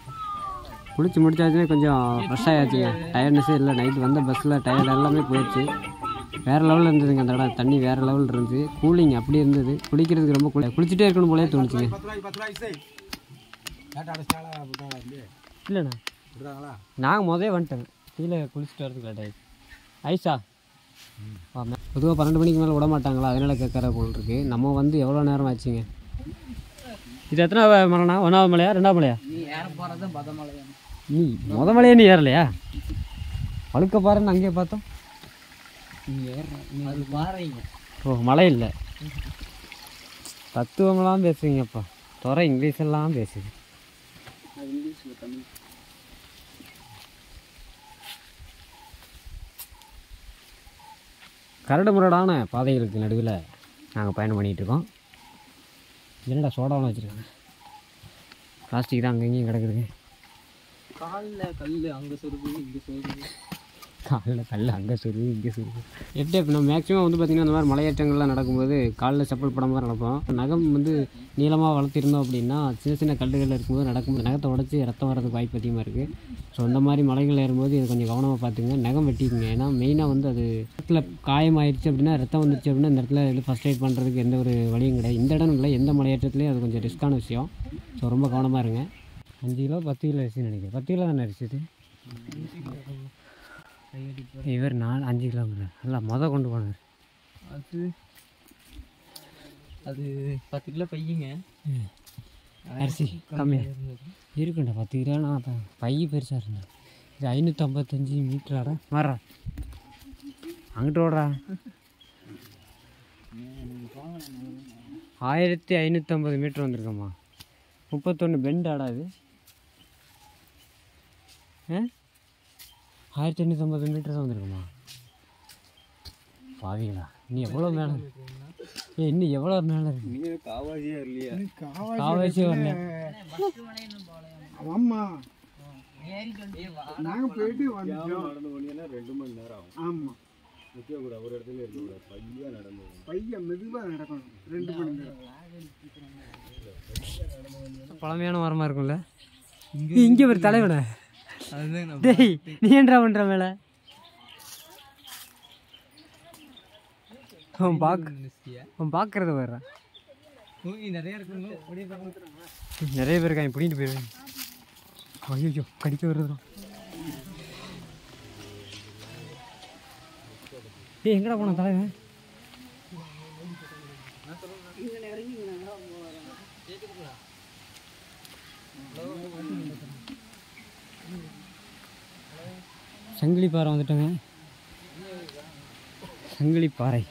A: குளிச்சு முடிச்சாச்சுன்னா கொஞ்சம் ஃப்ரெஷ் ஆகியாச்சுங்க. டயர்ட்னஸே இல்லை. நைட்டு வந்த பஸ்ஸில் டயர்ட் எல்லாமே போயிடுச்சு. வேறு லெவலில் இருந்ததுங்க அந்த இடம். தண்ணி வேறு லெவலில் இருந்துச்சு. கூலிங் அப்படி இருந்தது. குளிக்கிறதுக்கு ரொம்ப குளிச்சுட்டே இருக்கணும் போலே தோணுச்சுங்க. இல்லைண்ணா நாங்கள் முதலே வந்துட்டேங்க. கீழே குளிச்சுட்டு வரதுக்கு லேட் ஆகிடுச்சு. ஐஸா பொதுவாக 12 மணிக்கு மேலே விட மாட்டாங்களா, அதனால் கேட்குற போல் இருக்குது. நம்ம வந்து எவ்வளோ நேரம் ஆச்சுங்க. இது எத்தனை மலைண்ணா? 1வது மலையா 2வது மலையா? நீ மொதல் மலையே நீ ஏறலையா? வழுக்க பாருன்னு அங்கேயே பார்த்தோம். ஓ மழை இல்லை. தத்துவமெல்லாம் பேசுவீங்கப்பா. துறை இங்கிலீஷெல்லாம் பேசுது. கரடு முரடான பாதைகளுக்கு நடுவில் நாங்கள் பயணம் பண்ணிகிட்ருக்கோம். என்னடா சோடாவெலாம் வச்சுருக்காங்க, பிளாஸ்டிக் தான் அங்கங்கேயும் கிடக்குதுங்க.
C: காலில் கல் அங்கே சொருகு இங்கே சொருகு,
A: காலில் கல் அங்கே சொருகு இங்கே சொருகு. எப்படி இப்போ நம்ம மேக்ஸிமம் வந்து பார்த்திங்கன்னா இந்த மாதிரி மலையேற்றங்கள்லாம் நடக்கும்போது காலில் செப்பல் படாமல் தான் நடப்போம். நகம் வந்து நீளமாக வளர்த்திருந்தோம் அப்படின்னா சின்ன சின்ன கல்லுகள் இருக்கும்போது நடக்கும்போது நகத்தை உடச்சி ரத்தம் வரதுக்கு வாய்ப்பு அதிகமாக இருக்குது. ஸோ அந்த மாதிரி மலைகள் ஏறும்போது இது கொஞ்சம் கவனமாக பார்த்துங்க, நகம் வெட்டிக்குங்க. ஏன்னா மெயினாக வந்து அது இடத்துல காயமாயிடுச்சு அப்படின்னா, ரத்தம் வந்துடுச்சு அப்படின்னா இந்த இடத்துல இது ஃபஸ்ட் எய்ட் பண்ணுறதுக்கு எந்த ஒரு வழியும் கிடையாது. இந்த இடம் இல்லை, எந்த மலையேற்றத்துலேயும் அது கொஞ்சம் ரிஸ்க்கான விஷயம். ஸோ ரொம்ப கவனமாக இருங்க. 5 கிலோ 10 கிலோ அரிசின்னு நினைக்கிறேன். 10 கிலோ தானே அரிசி இது. இவர் 5 கிலோங்கிறார். நல்லா கொண்டு போனார்.
C: அது 10 கிலோ பையங்க
A: அரிசி கம்மியாக இருக்குண்டா. 10 கிலோனா அதான் பை பெருசாக இருந்தது. இது 555 மீட்டராடா மாறா அங்கிட்டு ஓடுறா. 1550 மீட்டர் வந்திருக்கம்மா. 31 பெண்டாடா இது. 1550 மீட்டர் தான் வந்திருக்குமா. பாவீங்களா, நீ எவ்வளோ மேலே இன்னும் எவ்வளோ மேலே இருக்கு.
D: நீங்கள் காவாசியாக இல்லையா?
A: காவாசி வரல.
B: ஆமாம் நாங்கள் போயிட்டு
D: நடந்து போனீங்கன்னா 2 மணி நேரம் ஆகும்.
B: ஆமாம்
D: நிற்கக்கூடாது, ஒரு இடத்துல இருக்கக்கூடாது, பையாக நடந்து
B: பையன் மெதுவாக நடக்கணும். 2 மணி நேரம்
A: பழமையான மரமாக இருக்கும்ல. இங்கே ஒரு தலைவனை டேய் நீ என்றா பண்ணுற மேலே அவன் பார்க்கறத வர்றான்.
C: நிறைய இருக்குங்க,
A: நிறைய பேர் இருக்காங்க, பிடிக்கிட்டு போயிடுவேன். ஐயோ கடிக்க வருதுடும். டேய் எங்கடா போன தலைவன்? சங்கிலி பாறை வந்துட்டோங்க. சங்கிலி பாறை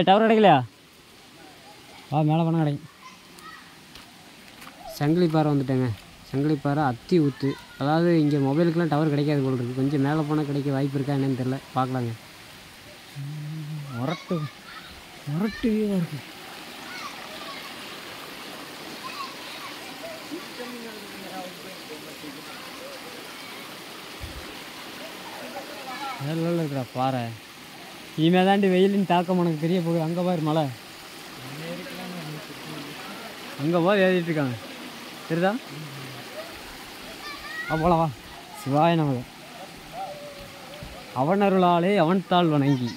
A: டவர் கிடைக்கலையா? மேலே பண்ண கிடைக்கும். சங்கிலி பாறை வந்துட்டேங்க. சங்கிலி பாறை அத்தி ஊற்று. அதாவது இங்கே மொபைலுக்கெலாம் டவர் கிடைக்காது போல் இருக்குது. கொஞ்சம் மேலே போனால் கிடைக்க வாய்ப்பு இருக்கா என்னன்னு தெரில, பார்க்கலாங்க. முரட்டு இருக்குது. வேலை இருக்கிறா பாறை. இனிமே தாண்டி வெயிலின் தாக்கம் உனக்கு தெரிய போகுது. அங்கே பாரு மலை, அங்கே போய் ஏறிட்டு இருக்காங்க சரிதா. போலவா சிவாய நமக. அவன் அருளாலே அவன் தாள் வணங்கி.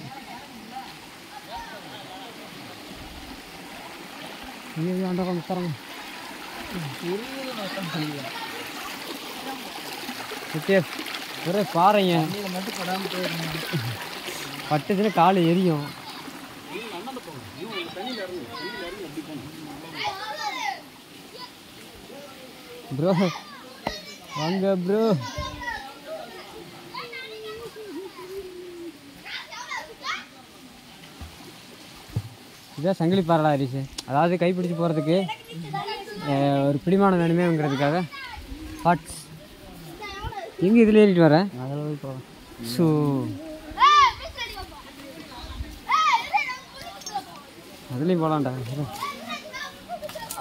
A: அந்த கொஞ்சம் தரங்க ஒரே பாறைங்க. பட்டுச்சுன்னா காலு எரியும். ப்ரோ வாங்க ப்ரோ. இதான் சங்கிலி பாறைடா ஹரிஷு. அதாவது கைப்பிடிச்சு போகிறதுக்கு ஒரு பிடிமானம் வேணுமேங்கிறதுக்காக பாட்ஸ். எங்கே இதில் ஏறிட்டு வரேன். ஸோ அதுலேயும் போகலான்டா.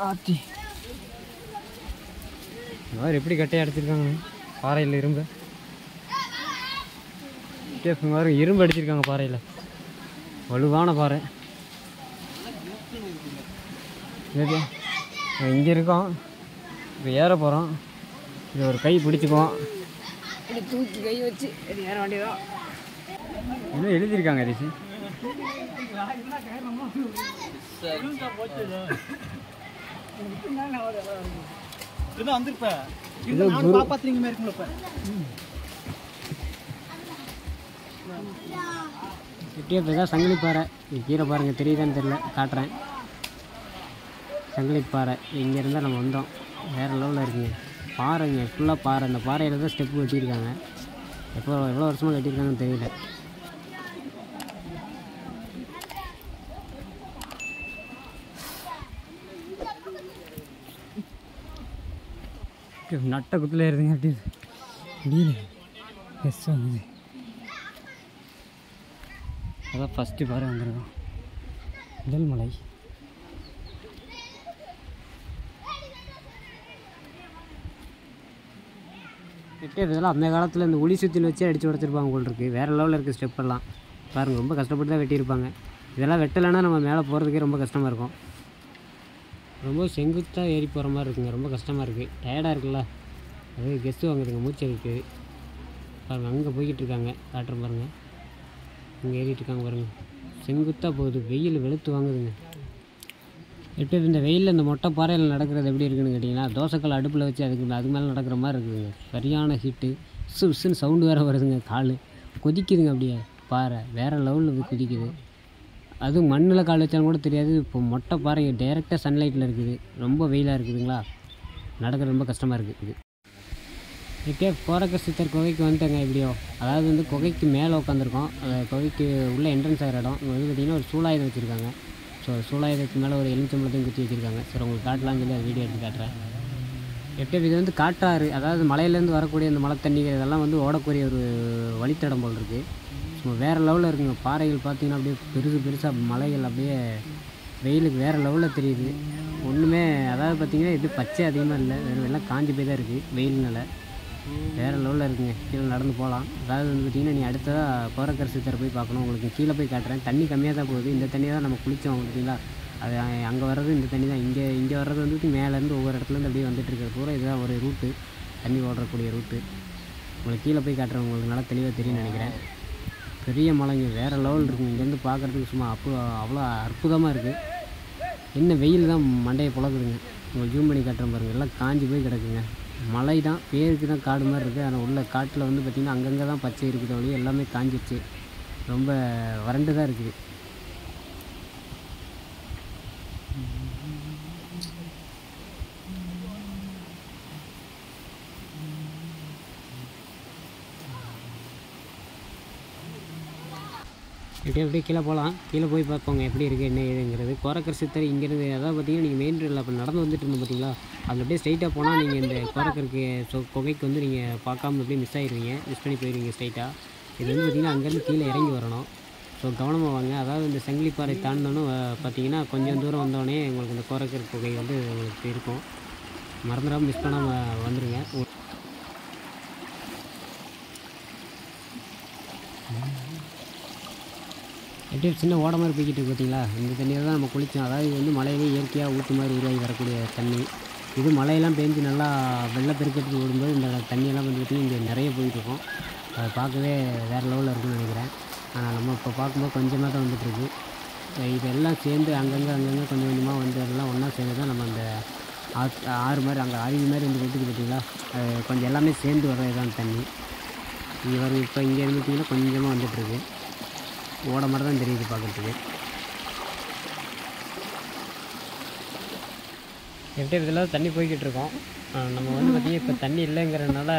A: ஆத்தி இந்த மாதிரி எப்படி கட்டையை அடிச்சிருக்காங்க பாறையில். இரும்பு மாதிரி இரும்பு அடிச்சிருக்காங்க பாறையில். வலுவான பாறை. இங்கே இருக்கோம், இப்போ ஏற போகிறோம். இது ஒரு கை பிடிச்சிக்குவோம், இப்படி தூக்கி கை வச்சு ஏற வேண்டியதான். இன்னும் எழுதியிருக்காங்க ஹரிஷு. இப்படியே சங்கிலி பாறை. கீரை பாருங்க, தெரியுதான்னு தெரியல, காட்டுறேன். சங்கிலி பாறை இங்கே இருந்தால் நம்ம வந்தோம். வேறு லெவலில் இருக்குங்க. பாறைங்க ஃபுல்லாக பாறை. இந்த பாறையில் தான் ஸ்டெப்பு கட்டியிருக்காங்க. எவ்வளோ வருஷமாக கட்டியிருக்காங்கன்னு தெரியல. நட்ட குத்தில் ஏறுதுங்க. அப்படி முடியல பெஸ்ட் வாங்குது. அதான் ஃபஸ்ட்டு பாரு வந்துருக்கோம் முதல் மலை. இதெல்லாம் அந்த காலத்தில் இந்த ஒளி சுற்றில் வச்சு அடித்து உடச்சிருப்பாங்க போல் இருக்குது. வேறு லெவலில் இருக்குது ஸ்டெப்பெல்லாம் பாருங்கள். ரொம்ப கஷ்டப்பட்டு தான் வெட்டியிருப்பாங்க. இதெல்லாம் வெட்டலைன்னா நம்ம மேலே போகிறதுக்கே ரொம்ப கஷ்டமாக இருக்கும். ரொம்ப செங்குத்தாக ஏறி போகிற மாதிரி இருக்குங்க. ரொம்ப கஷ்டமாக இருக்குது. டயர்டாக இருக்குல்ல. அது கெஸ்ட்டு வாங்குதுங்க. மூச்சு இருக்குது பாருங்கள். அங்கே போய்கிட்டு இருக்காங்க. காட்டுற பாருங்கள். இங்கே ஏறிட்டு இருக்காங்க பாருங்கள். செங்குத்தாக போகுது. வெயில் வெளுத்து வாங்குதுங்க. எப்படி இந்த வெயிலில் இந்த மொட்டை பாறையில் நடக்கிறது எப்படி இருக்குதுன்னு கேட்டிங்கன்னா, தோசைக்கல் அடுப்பில் வச்சு அது மேலே நடக்கிற மாதிரி இருக்குதுங்க. சரியான ஹீட்டு. சுன்னு சவுண்டு வேறு வருதுங்க. கால் கொதிக்குதுங்க. அப்படியே பாறை வேறு லெவலில் கொதிக்குது. அதுவும் மண்ணில் கால் வச்சாலும் கூட தெரியாது. இப்போ மொட்டை பாறை டைரெக்டாக சன்லைட்டில் இருக்குது. ரொம்ப வெயிலாக இருக்குதுங்களா. நடக்க ரொம்ப கஷ்டமாக இருக்குது. இப்போ கோரக்க சித்தர் குகைக்கு வந்துட்டேங்க. எப்படியோ அதாவது வந்து குகைக்கு மேலே உட்காந்துருக்கோம். குகைக்கு உள்ளே என்ட்ரன்ஸ் ஆகிற இடம். இங்கே வந்து பார்த்திங்கன்னா ஒரு சூலாயுதம் வச்சுருக்காங்க. ஸோ சூலாயுதத்துக்கு மேலே ஒரு எலுமிச்சம்பழத்தையும் குத்தி வச்சுருக்காங்க. சரி உங்களுக்கு காட்டலாம்னு சொல்லி அது வீடியோ எடுத்து காட்டுறேன். எப்படி இது வந்து காட்டாறு, அதாவது மலையிலேருந்து வரக்கூடிய இந்த மழை தண்ணிகள் இதெல்லாம் வந்து ஓடக்கூடிய ஒரு வழித்தடம் போல் இருக்குது. ஸோ வேறு லெவலில் இருக்குங்க. பாறைகள் பார்த்திங்கன்னா அப்படியே பெருசாக மலைகள் அப்படியே வெயிலுக்கு வேறு லெவலில் தெரியுது. ஒன்றுமே அதாவது பார்த்திங்கன்னா இது பச்சை அதிகமாக இல்லை. வேறு எல்லாம் காஞ்சி போய் தான் இருக்குது வெயில்னால. வேறு லெவலில் இருக்குங்க. கீழே நடந்து போகலாம். அதாவது வந்து பார்த்திங்கன்னா நீ அடுத்ததாக கோரக்கர் சித்தரை போய் பார்க்கணும். உங்களுக்கு கீழே போய் காட்டுறேன். தண்ணி கம்மியாக தான் போகுது. இந்த தண்ணி தான் நம்ம குளித்தோம் பார்த்தீங்களா. அது அங்கே வர்றது இந்த தண்ணி தான். இங்கே வர்றது வந்து மேலேருந்து ஒவ்வொரு இடத்துலேருந்து அப்படியே வந்துட்டு இருக்கிறது பூரா இதுதான் ஒரு ரூட்டு. தண்ணி ஓடக்கூடிய ரூட்டு. உங்களுக்கு கீழே போய் காட்டுறேன். உங்களுக்கு நல்லா தெளிவாக தெரியும்னு நினைக்கிறேன். பெரிய மலைங்க. வேறு லெவல் இருக்குங்க. இங்கேருந்து பார்க்குறதுக்கு சும்மா அவ்வளோ அற்புதமாக இருக்குது. என்ன வெயில் தான் மண்டையை புழக்குதுங்க. உங்களுக்கு ஜூம் பண்ணி காட்டுறேன் பாருங்கள். எல்லாம் காஞ்சி போய் கிடக்குங்க. மலை தான் பேருக்கு தான் காடு மாதிரி இருக்குது. ஆனால் உள்ள காட்டில் வந்து பார்த்திங்கன்னா அங்கங்கே தான் பச்சை இருக்குது. வழி எல்லாமே காஞ்சிடுச்சு. ரொம்ப வறண்டு தான் இருக்குது. அப்படியே கீழே போகலாம். கீழே போய் பார்ப்போங்க எப்படி இருக்குது என்ன ஏதுங்கிறது. கோரக்கர் சித்தர் இங்கேருந்து அதாவது பார்த்திங்கன்னா நீங்கள் மெயின் ரோடில் அப்போ நடந்து வந்துட்டு இருந்தோம் பார்த்தீங்களா. அதில் அப்படியே ஸ்ட்ரைட்டாக போனால் நீங்கள் இந்த கோரக்கருக்கு குகைக்கு வந்து நீங்கள் பார்க்காம அப்படியே மிஸ் ஆகிடுவீங்க. மிஸ் பண்ணி போயிடுவீங்க ஸ்ட்ரைட்டாக. இது வந்து பார்த்திங்கன்னா அங்கேருந்து கீழே இறங்கி வரணும். ஸோ கவனமாக வாங்க. அதாவது இந்த சங்கிலிப்பாறை தாண்டினோன்னு பார்த்திங்கன்னா கொஞ்சம் தூரம் வந்தோடனே உங்களுக்கு இந்த கோரக்கர் குகை வந்து உங்களுக்கு இருக்கும். மறந்துடாமல் மிஸ் பண்ணாமல் வந்துடுங்க. எப்படி சின்ன ஓட மாதிரி போய்கிட்டு இருக்கு பார்த்தீங்களா. இந்த தண்ணியில் தான் நம்ம குளித்தோம். அதாவது இது வந்து மலையிலே இயற்கையாக ஊற்று மாதிரி உருவாகி வரக்கூடிய தண்ணி. இது மழையெல்லாம் பெஞ்சு நல்லா வெள்ளப்பெருக்கத்துக்கு ஓடும்போது இந்த தண்ணியெல்லாம் வந்து பார்த்திங்கன்னா இங்கே நிறைய போயிட்டுருக்கோம். அதை பார்க்கவே வேறு லெவலில் இருக்குன்னு நினைக்கிறேன். ஆனால் நம்ம இப்போ பார்க்கும்போது கொஞ்சமாக தான் வந்துட்டுருக்கு. இதெல்லாம் சேர்ந்து அங்கங்கே கொஞ்சம் கொஞ்சமாக வந்து அதெல்லாம் ஒன்றா சேர்ந்து தான் நம்ம அந்த ஆறு மாதிரி அங்கே அருவி மாதிரி வந்து கொட்டுக்கு பார்த்தீங்களா. கொஞ்சம் எல்லாமே சேர்ந்து வர்றது தான் தண்ணி. இங்கே வரும். இப்போ இங்கே இருந்துட்டிங்கன்னா கொஞ்சமாக வந்துட்டுருக்கு. ஓட மாதிரி தான் தெரியுது பார்க்குறதுக்கு. எப்படி இதெல்லாம் தண்ணி போய்கிட்டு இருக்கோம். நம்ம வந்து பார்த்திங்கன்னா இப்போ தண்ணி இல்லைங்கிறதுனால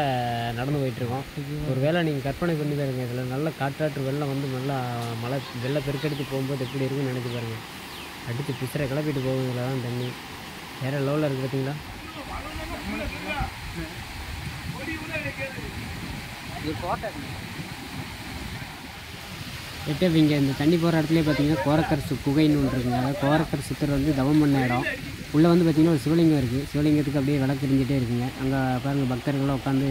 A: நடந்து போயிட்டுருக்கோம். ஒரு வேளை நீங்கள் கற்பனை பண்ணி பாருங்க. இதில் நல்ல காற்றாற்று வெள்ளம் வந்து நல்லா மழை வெள்ளம் பெருக்கெடுத்து போகும்போது எப்படி இருக்குன்னு நினச்சி பாருங்கள். அடித்து பிசரை கிளப்பிட்டு போகும். இதில் தான் தண்ணி வேறு லெவலில் இருக்குது பார்த்தீங்களா. எட்டு இங்கே இந்த தண்ணி போகிற இடத்துலேயே பார்த்தீங்கன்னா கோரக்கர் குகைன்னு ஒன்று இருக்குங்க. அதாவது கோரக்கர் சித்தர் வந்து தவம் பண்ண இடம். உள்ளே வந்து பார்த்திங்கன்னா ஒரு சிவலிங்கம் இருக்குது. சிவலிங்கத்துக்கு அப்படியே விளக்கு எரிஞ்சிட்டே இருக்குங்க. அங்கே பாருங்கள் பக்தர்கள்லாம் உட்காந்து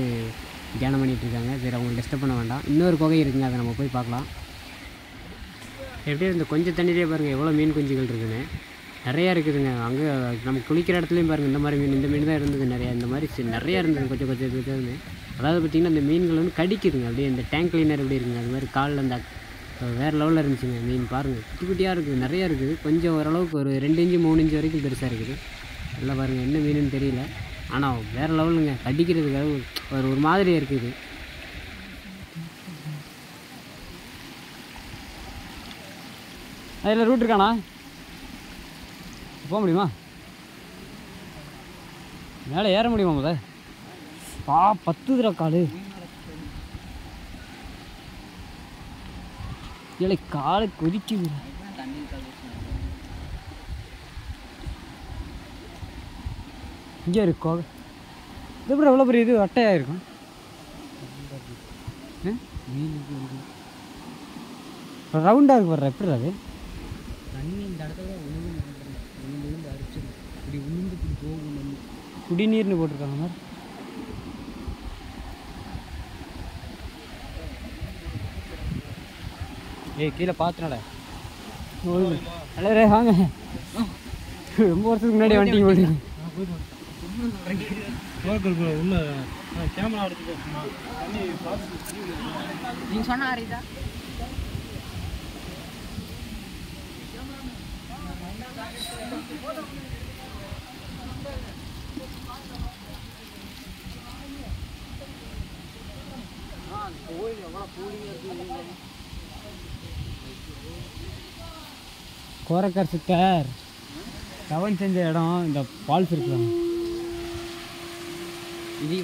A: தியானம் பண்ணிகிட்டு இருக்காங்க. சரி அவங்களுக்கு டிஸ்டர்ப் பண்ண வேண்டாம். இன்னொரு குகை இருக்குங்க. அதை நம்ம போய் பார்க்கலாம். எப்படி இந்த கொஞ்சம் தண்ணியிலே பாருங்கள் எவ்வளோ மீன் குஞ்சுகள் இருக்குதுன்னு. நிறையா இருக்குதுங்க. அங்கே நம்ம குளிக்கிற இடத்துலையும் பாருங்கள் இந்த மாதிரி மீன். இந்த மீன் தான் இருந்தது நிறையா. இந்த மாதிரி நிறையா இருந்தது கொஞ்சம் கொஞ்சம். அதாவது பார்த்திங்கன்னா இந்த மீன்கள் வந்து கடிக்குதுங்க. அப்படியே இந்த டேங்க் கிளீனர் எப்படி இருக்குங்க அது மாதிரி காலில் அந்த வேறு லெவலில் இருந்துச்சுங்க. மீன் பாருங்கள் குட்டி குட்டியாக இருக்குது. நிறையா இருக்குது. கொஞ்சம் ஓரளவுக்கு ஒரு 2 இன்ச்சு 3 இன்ச்சு வரைக்கும் பெருசாக இருக்குது. எல்லாம் பாருங்கள் என்ன மீனுன்னு தெரியல. ஆனால் வேறு லெவலுங்க. கடிக்கிறதுக்காக ஒரு மாதிரியாக இருக்குது. அதில் ரூட் இருக்காண்ணா போக முடியுமா? மேலே ஏற முடியுமா? முதல் 10 தடவை காலு இல்லை காலை கொதிக்குது. இங்கே இருக்கோ இது எப்படி எவ்வளோ பெரிய இது அட்டையாக இருக்கும். ரவுண்டாக இருக்கு வர்ற எப்படி அது
C: தண்ணி இந்த இடத்துல உளுந்து அரிச்சிடும் இப்படி உளுந்து இப்படி போகும்
A: குடிநீர்னு போட்டிருக்காங்க மாதிரி. ஏய் கீழே பார்த்துனடா அழகே வாங்க. ரொம்ப வருஷத்துக்கு முன்னாடி வண்டிங்க போடுங்க.
D: உள்ள கேமரா எடுத்து
C: நீங்கள் சொன்ன அறிதா
A: கோரக்கர் சித்தர் தவன் செஞ்ச இடம் இந்த ஃபால்ஸ் இருக்குறாங்க. இது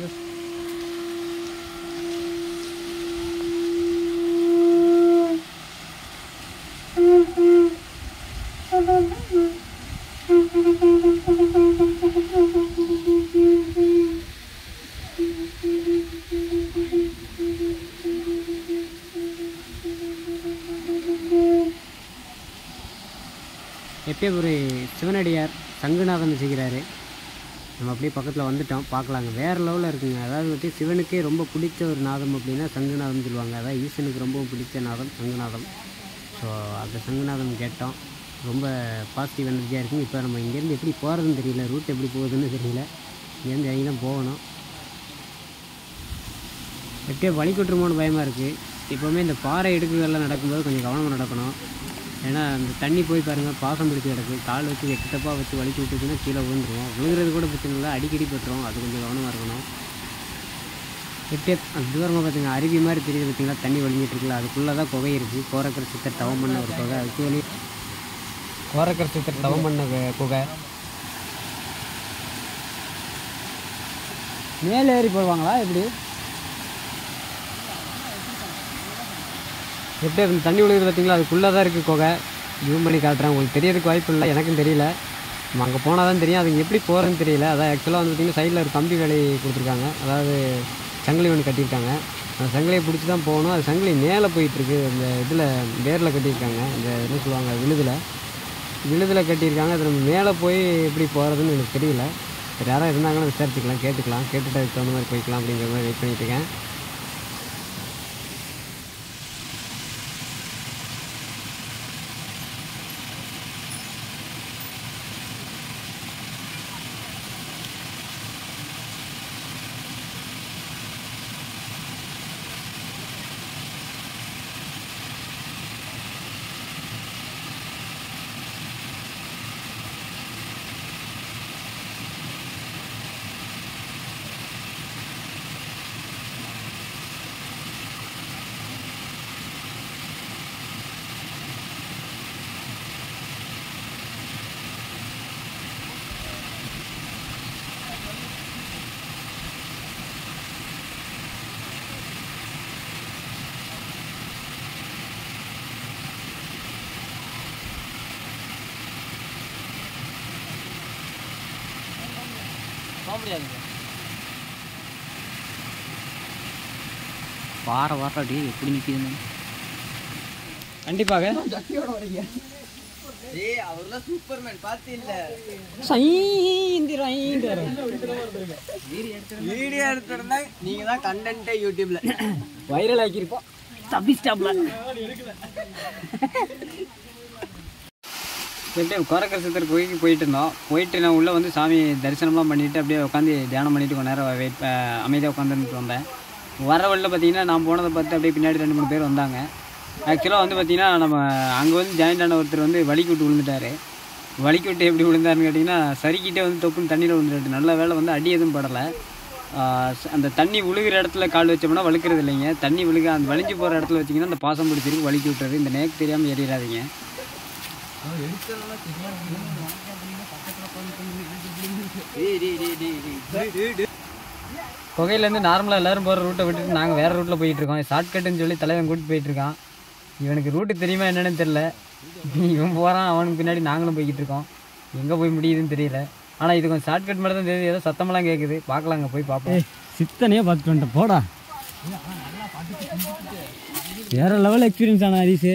A: எப்பயே ஒரு சிவனடியார் சங்குநாதம் செய்கிறாரு. நம்ம அப்படியே பக்கத்தில் வந்துட்டோம், பார்க்கலாங்க. வேறு லெவலில் இருக்குங்க. அதாவது வந்து சிவனுக்கே ரொம்ப பிடிச்ச ஒரு நாதம் அப்படின்னா சங்குநாதம்னு சொல்லுவாங்க. அதாவது ஈசனுக்கு ரொம்ப பிடிச்ச நாதம் சங்குநாதம். ஸோ அந்த சங்குநாதம் கேட்டோம். ரொம்ப பாசிட்டிவ் எனர்ஜியாக இருக்குங்க. இப்போ நம்ம இங்கேருந்து எப்படி போகிறதுன்னு தெரியல, ரூட் எப்படி போகுதுன்னு தெரியல. இங்கேருந்து இறங்கி தான் போகணும். எப்படியோ வழி கொட்டுருமோன்னு பயமாக இருக்குது. இப்போவுமே இந்த பாறை எடுக்குதெல்லாம் நடக்கும்போது கொஞ்சம் கவனமாக நடக்கணும். ஏன்னா அந்த தண்ணி போய் பாருங்கள், பாசம் பிடிச்சி கிடக்கு. கால் வச்சு எட்டப்பாக வச்சு வலிச்சு விட்டுச்சுன்னா கீழே விழுந்துருவோம். விழுகிறது கூட பிரச்சனை இல்லை, அடிக்கடி பட்டுரும். அது கொஞ்சம் கவனமாக இருக்கணும். எப்படியே அந்த தூரமாக பார்த்திங்கன்னா அருவி மாதிரி தெரியுது பார்த்திங்களா, தண்ணி வலிஞ்சிட்டு இருக்குல்ல, அதுக்குள்ளே தான் குகை இருக்குது. கோரக்கர் சித்தர் தவம் பண்ண ஒரு குகை. அதுக்கு வழி கோரக்கர் சித்தர் தவம் பண்ண குகை. மேலே ஏறி போடுவாங்களா எப்படி? எப்படி அந்த தண்ணி விழுகுது பார்த்திங்களா, அதுக்குள்ளே தான் இருக்குது குகை. ஜூம் பண்ணி காட்டுறேன், உங்களுக்கு தெரியறதுக்கு வாய்ப்பு இல்லை, எனக்கும் தெரியல. நம்ம அங்கே போனால் தான் தெரியும். அதுக்கு எப்படி போகிறதுன்னு தெரியல. அதான் ஆக்சுவலாக வந்து பார்த்திங்கன்னா சைடில் ஒரு கம்பி வேலை கொடுத்துருக்காங்க. அதாவது சங்கிலி ஒன்று கட்டியிருக்காங்க. அந்த சங்கிலியை பிடிச்சி தான் போகணும். அது சங்கிலி மேலே போயிட்டுருக்கு. அந்த இதில் வேரில் கட்டியிருக்காங்க. இந்த என்ன சொல்லுவாங்க, விழுதில் கட்டியிருக்காங்க. அது நம்ம மேலே போய் எப்படி போகிறதுன்னு எனக்கு தெரியல. சரி, யாராவது இருந்தாங்கன்னா விசாரிச்சுக்கலாம், கேட்டுட்டு அதுக்கு தகுந்த மாதிரி போய்க்கலாம் அப்படிங்கிற மாதிரி வெயிட் பண்ணிட்டுருக்கேன்.
C: பாறை வாட்டாடி எப்படி நிற்கிதுன்னு
A: கண்டிப்பாக
C: ஏய் அவர்லாம் சூப்பர்மேன் பார்த்து இல்ல வீடியோ எடுத்துறதா நீங்க தான் கண்டென்ட்டே யூடியூப்ல
A: வைரல் ஆக்கியிருப்போம்.
C: தப்பிஸ்டாப்ல
A: எப்படியே கோரக்கர் சித்தர் கோயிலுக்கு போயிட்டு இருந்தோம். போயிட்டு நான் உள்ளே வந்து சாமி தரிசனம்லாம் பண்ணிவிட்டு அப்படியே உட்காந்து தியானம் பண்ணிவிட்டு கொஞ்ச நேரம் அமைதியாக உட்காந்துட்டு வந்தேன். வர வழியில் பார்த்தீங்கன்னா நான் போனதை பார்த்து அப்படியே பின்னாடி 2-3 பேர் வந்தாங்க. ஆக்சுவலாக வந்து பார்த்திங்கன்னா நம்ம அங்கே வந்து ஜாயின்ட் ஆன ஒருத்தர் வந்து வலிக்கு விட்டு விழுந்துட்டார். வலிக்கு விட்டு எப்படி விழுந்தாருன்னு கேட்டிங்கன்னா சரிக்கிட்டே வந்து தொப்புன்னு தண்ணியில் விழுந்துட்டு. நல்ல வேலை வந்து அடி எதுவும் படலை. அந்த தண்ணி விழுகிற இடத்துல கால் வச்சோம்னா வலிக்கிறது இல்லைங்க. தண்ணி அந்த வலிஞ்சு போகிற இடத்துல வச்சிங்கன்னா அந்த பாசம் பிடிச்சிருக்கு, வலிக்கி விட்டுறது. இந்த நேக்கு தெரியாமல் ஏறிடாதீங்க. குகையிலேருந்து நார்மலாக எல்லோரும் போகிற ரூட்டை விட்டுட்டு நாங்கள் வேறு ரூட்டில் போயிட்டுருக்கோம். ஷார்ட்கட்டுன்னு சொல்லி தலைவன் கூட்டிட்டு போயிட்டுருக்கான். இவனுக்கு ரூட்டு தெரியுமா என்னென்னு தெரில. இவன் போகிறான், அவனுக்கு பின்னாடி நாங்களும் போய்கிட்டு இருக்கோம். எங்கே போய் முடியுதுன்னு தெரியல. ஆனால் இது கொஞ்சம் ஷார்ட்கட் மட்டும் தான் தெரியுது. ஏதோ சத்தமெல்லாம் கேட்குது. பார்க்கலாங்க, போய் பார்ப்போம். சித்தனையே பார்த்துட்டு வந்துட்டேன் போடா. வேற லெவல் எக்ஸ்பீரியன்ஸ் ஆனா ஹரிஷு,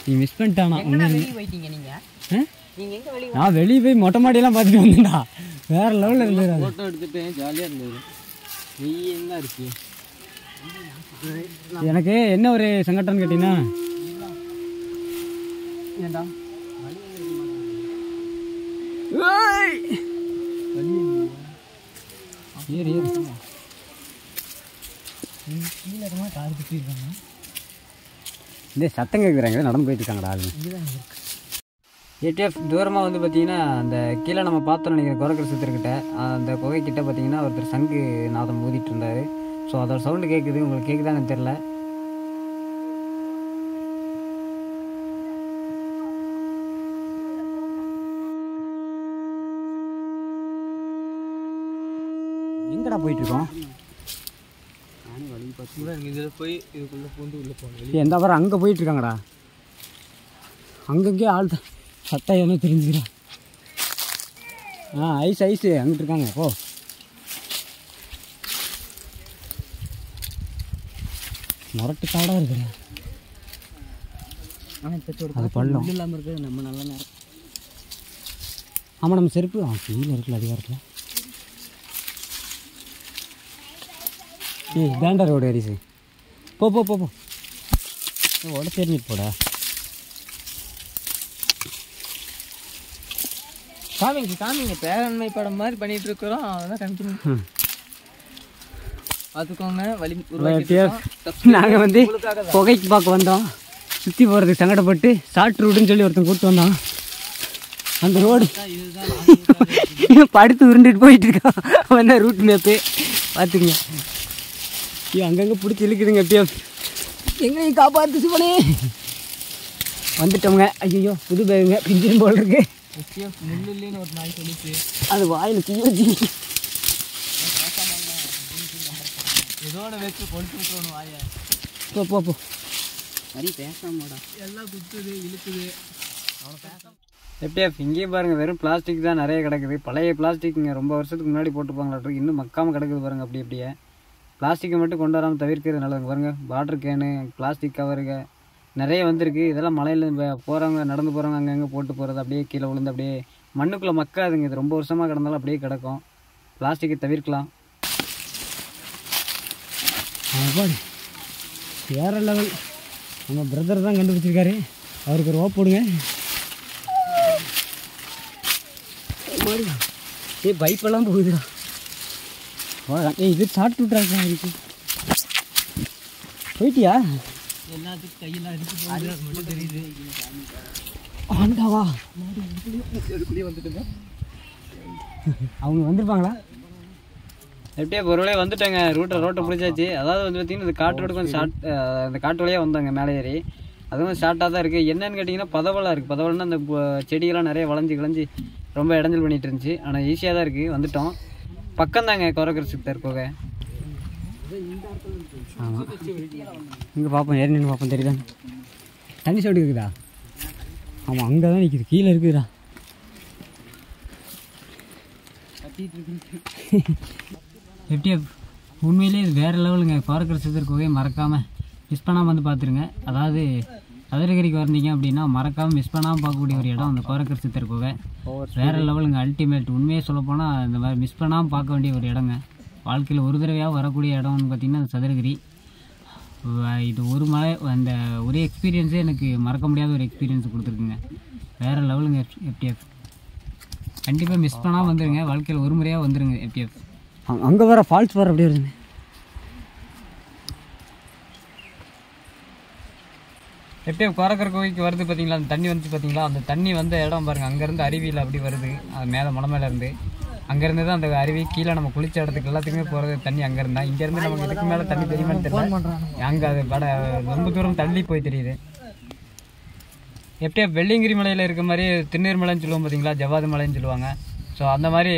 A: நீ மிஸ் பண்ணிட்டானா?
C: வெளியே போயிட்டீங்க நீங்கள் எங்கே வெளியே
A: நான் வெளியே போய் மொட்டை மாடியெல்லாம் பார்த்துட்டு வந்தேன்டா. வேற லெவலில் இருந்தது.
C: ஃபோட்டோ எடுத்துட்டு ஜாலியாக இருந்தது. வெயில் தான் இருக்கு.
A: எனக்கு என்ன ஒரு சங்கடம்னு கேட்டீங்கன்னா,
C: ஏண்டா
A: ஏறி ஏறி
C: கீழே காது குத்திருக்காங்க.
A: இந்த சத்தம் கேட்குறாங்க, நடந்து போயிட்டு இருக்காங்கடா ஆளு. ஏடிஎஃப் தூரமாக வந்து பார்த்தீங்கன்னா அந்த கீழே நம்ம பார்த்தோம்னு நினைக்கிறேன் குரக்கர் சித்திரக்கிட்ட, அந்த குகைக்கிட்ட பார்த்தீங்கன்னா ஒருத்தர் சங்கு நாதம் ஊதிட்டு இருந்தார். ஸோ அதோட சவுண்டு கேட்குது, உங்களுக்கு கேட்குதான்னு தெரில. எங்கடா போயிட்டுருக்கோம்?
C: இதில் போய் இதுக்குள்ளே பூந்து உள்ளே போகணும்.
A: எந்த வாரம் அங்கே போயிட்டுருக்காங்கடா. அங்கங்கே ஆள் தான் சட்டம் என்ன தெரிஞ்சுக்கிறான். ஐஸ் ஐஸு அங்கிட்டு இருக்காங்க. போ முரட்டு காடாக இருக்குடா.
C: ஆனால் இப்போ
A: அது பள்ளம்
C: இல்லாமல் இருக்கிறது நம்ம நல்ல நேரம்.
A: ஆமாம், நம்ம செருப்பு கீழே இருக்குல்ல அதிகாரத்தில். ஏய் வேண்டா ரோடு ஹரிசு, போ போ போ போ ஓட தெரிஞ்சிட்டு போடா.
C: காமிங்க பேரண்மை படம் மாதிரி பண்ணிட்டு இருக்கிறோம். அதெல்லாம் காமிக்கணும். பார்த்துக்கோங்க. வழி
A: நாங்கள் வந்து புகைக்கு பார்க்க வந்தோம், சுற்றி போகிறதுக்கு சங்கடப்பட்டு ஷார்ட் ரூட்டுன்னு சொல்லி ஒருத்தன் கூப்பிட்டு வந்தோம். அந்த ரோடு படுத்து உருண்டுட்டு போயிட்டு இருக்கான். அவன் தான் ரூட் மேப்பு பார்த்துங்க. ஐயோ அங்கங்கே பிடிச்சி இழுக்குதுங்க. எப்படியோ எங்கேயும் காப்பாற்று சிவனே. வந்துட்டோங்க. ஐயோ புது பேருங்க பிஞ்சின் போல் இருக்கு.
C: முள்ளுன்னு ஒரு நாய் சொல்லிச்சு.
A: அது வாயில் தீ வச்சு
C: இதோட வச்சு கொண்டு விட்டுறணும் வாயை.
A: போ போ போ.
C: சரி பேசாமடா. எல்லாம் குத்துது இழுக்குது. அவனை பேசாம
A: எப்படியா இங்கேயும் பாருங்கள், வெறும் பிளாஸ்டிக் தான் நிறைய கிடக்குது. பழைய பிளாஸ்டிக்குங்க, ரொம்ப வருஷத்துக்கு முன்னாடி போட்டுப்பாங்களாட்ருக்கு. இன்னும் மக்காமல் கிடக்குது பாருங்கள். அப்படி அப்படியே பிளாஸ்டிக்கை மட்டும் கொண்டு வராமல் தவிர்க்கிறது நல்லதுங்க. பாருங்கள் வாட்டர் கேனு, பிளாஸ்டிக் கவருங்க நிறைய வந்திருக்கு. இதெல்லாம் மலையில் போகிறவங்க, நடந்து போகிறவங்க அங்கங்கே போட்டு போகிறது, அப்படியே கீழே விழுந்து அப்படியே மண்ணுக்குள்ளே மக்காதுங்க. இது ரொம்ப வருஷமாக கிடந்தாலும் அப்படியே கிடக்கும். பிளாஸ்டிக்கை தவிர்க்கலாம். வேற லெவல். நம்ம பிரதர் தான் கண்டுபிடிச்சிருக்காரு. அவருக்கு ஒரு ஓப் போடுங்க. பைப்பெல்லாம் போகுதுடா. இது ஷார்ட் விட்றாங்க. இருக்கு போயிட்டியா?
C: எல்லாத்துக்கும் கையெல்லாம் அடிச்சு போகுது. அது மட்டும் தெரியுது.
A: ஆண்டாவா
C: வந்துட்டுங்க.
A: அவங்க வந்திருப்பாங்களா? எப்படியே ஒரு வழியாக வந்துட்டாங்க. ரோட்டை பிடிச்சாச்சு. அதாவது வந்து பார்த்திங்கன்னா இந்த காட்டு ரோடு கொஞ்சம் ஷார்ட், அந்த காட்டு வழியாக வந்தாங்க மேலே ஏறி. அதுவும் ஷார்ட்டாக தான் இருக்குது. என்னென்னு கேட்டிங்கன்னா பதவலாக இருக்குது. பதவலன்னா அந்த செடிகள்லாம் நிறைய வளைஞ்சி ரொம்ப இடைஞ்சல் பண்ணிகிட்டு இருந்துச்சு. ஆனால் ஈஸியாக தான் இருக்குது. வந்துட்டோம். பக்கம் தாங்க குரக்கர் சித்தர் குகை. ஆமாம், இங்கே பார்ப்போம். ஏறி நின்று பார்ப்போம். தெரியுதா தண்ணி சவுண்டு இருக்குதா? ஆமாம், அங்கே தான் நிற்கிது. கீழே இருக்குதுடா. எப்படியா உண்மையிலே இது வேறு லெவலுங்க. குரக்கர் சித்தர் குகையை மறக்காமல் மிஸ் பண்ணாமல் வந்து பார்த்துருங்க. அதாவது சதுரகிரிக்கு வந்தீங்க அப்படின்னா மறக்காமல் மிஸ் பண்ணாமல் பார்க்கக்கூடிய ஒரு இடம் அந்த குரக்கர் சித்தர் குகை. வேறு லெவலுங்க, அல்டிமேட். உண்மையே சொல்லப்போனால் இந்த மாதிரி மிஸ் பண்ணாமல் பார்க்க வேண்டிய ஒரு இடங்க. வாழ்க்கையில் ஒரு தடவையாக வரக்கூடிய இடம்னு பார்த்திங்கன்னா அந்த சதுரகிரி. இது ஒரு மலை, அந்த ஒரே எக்ஸ்பீரியன்ஸே எனக்கு மறக்க முடியாத ஒரு எக்ஸ்பீரியன்ஸ் கொடுத்துருக்குங்க. வேறு லெவலுங்க எஃப்டிஎஃப். கண்டிப்பாக மிஸ் பண்ணாமல் வந்துடுங்க. வாழ்க்கையில் ஒரு முறையாக வந்துடுங்க எஃப்டிஎஃப். அங்கே வர ஃபால்ஸ் வர அப்படியே வருதுங்க. எப்படியும் குரக்கர் கோவிலுக்கு வருது பார்த்தீங்களா? அந்த தண்ணி வந்துச்சு பார்த்தீங்களா? அந்த தண்ணி வந்த இடம் பாருங்கள். அங்கேருந்து அருவியில் அப்படி வருது. அது மேலே மலை மேலே இருந்து அங்கேருந்து தான் அந்த அருவி கீழே நம்ம குளிச்ச இடத்துக்கு எல்லாத்துக்குமே போகிறது தண்ணி அங்கேருந்தா. இங்கேருந்து நமக்கு இதுக்கு மேலே தண்ணி தெரியுமான்னு தெரியல. அங்கே அது ரொம்ப தூரம் தள்ளி போய் தெரியுது. எப்படியா வெள்ளியங்கிரி மலையில் இருக்க மாதிரி திருநீர் மலைன்னு சொல்லுவோம் பார்த்தீங்களா? ஜவ்வாது மலைன்னு சொல்லுவாங்க. ஸோ அந்த மாதிரி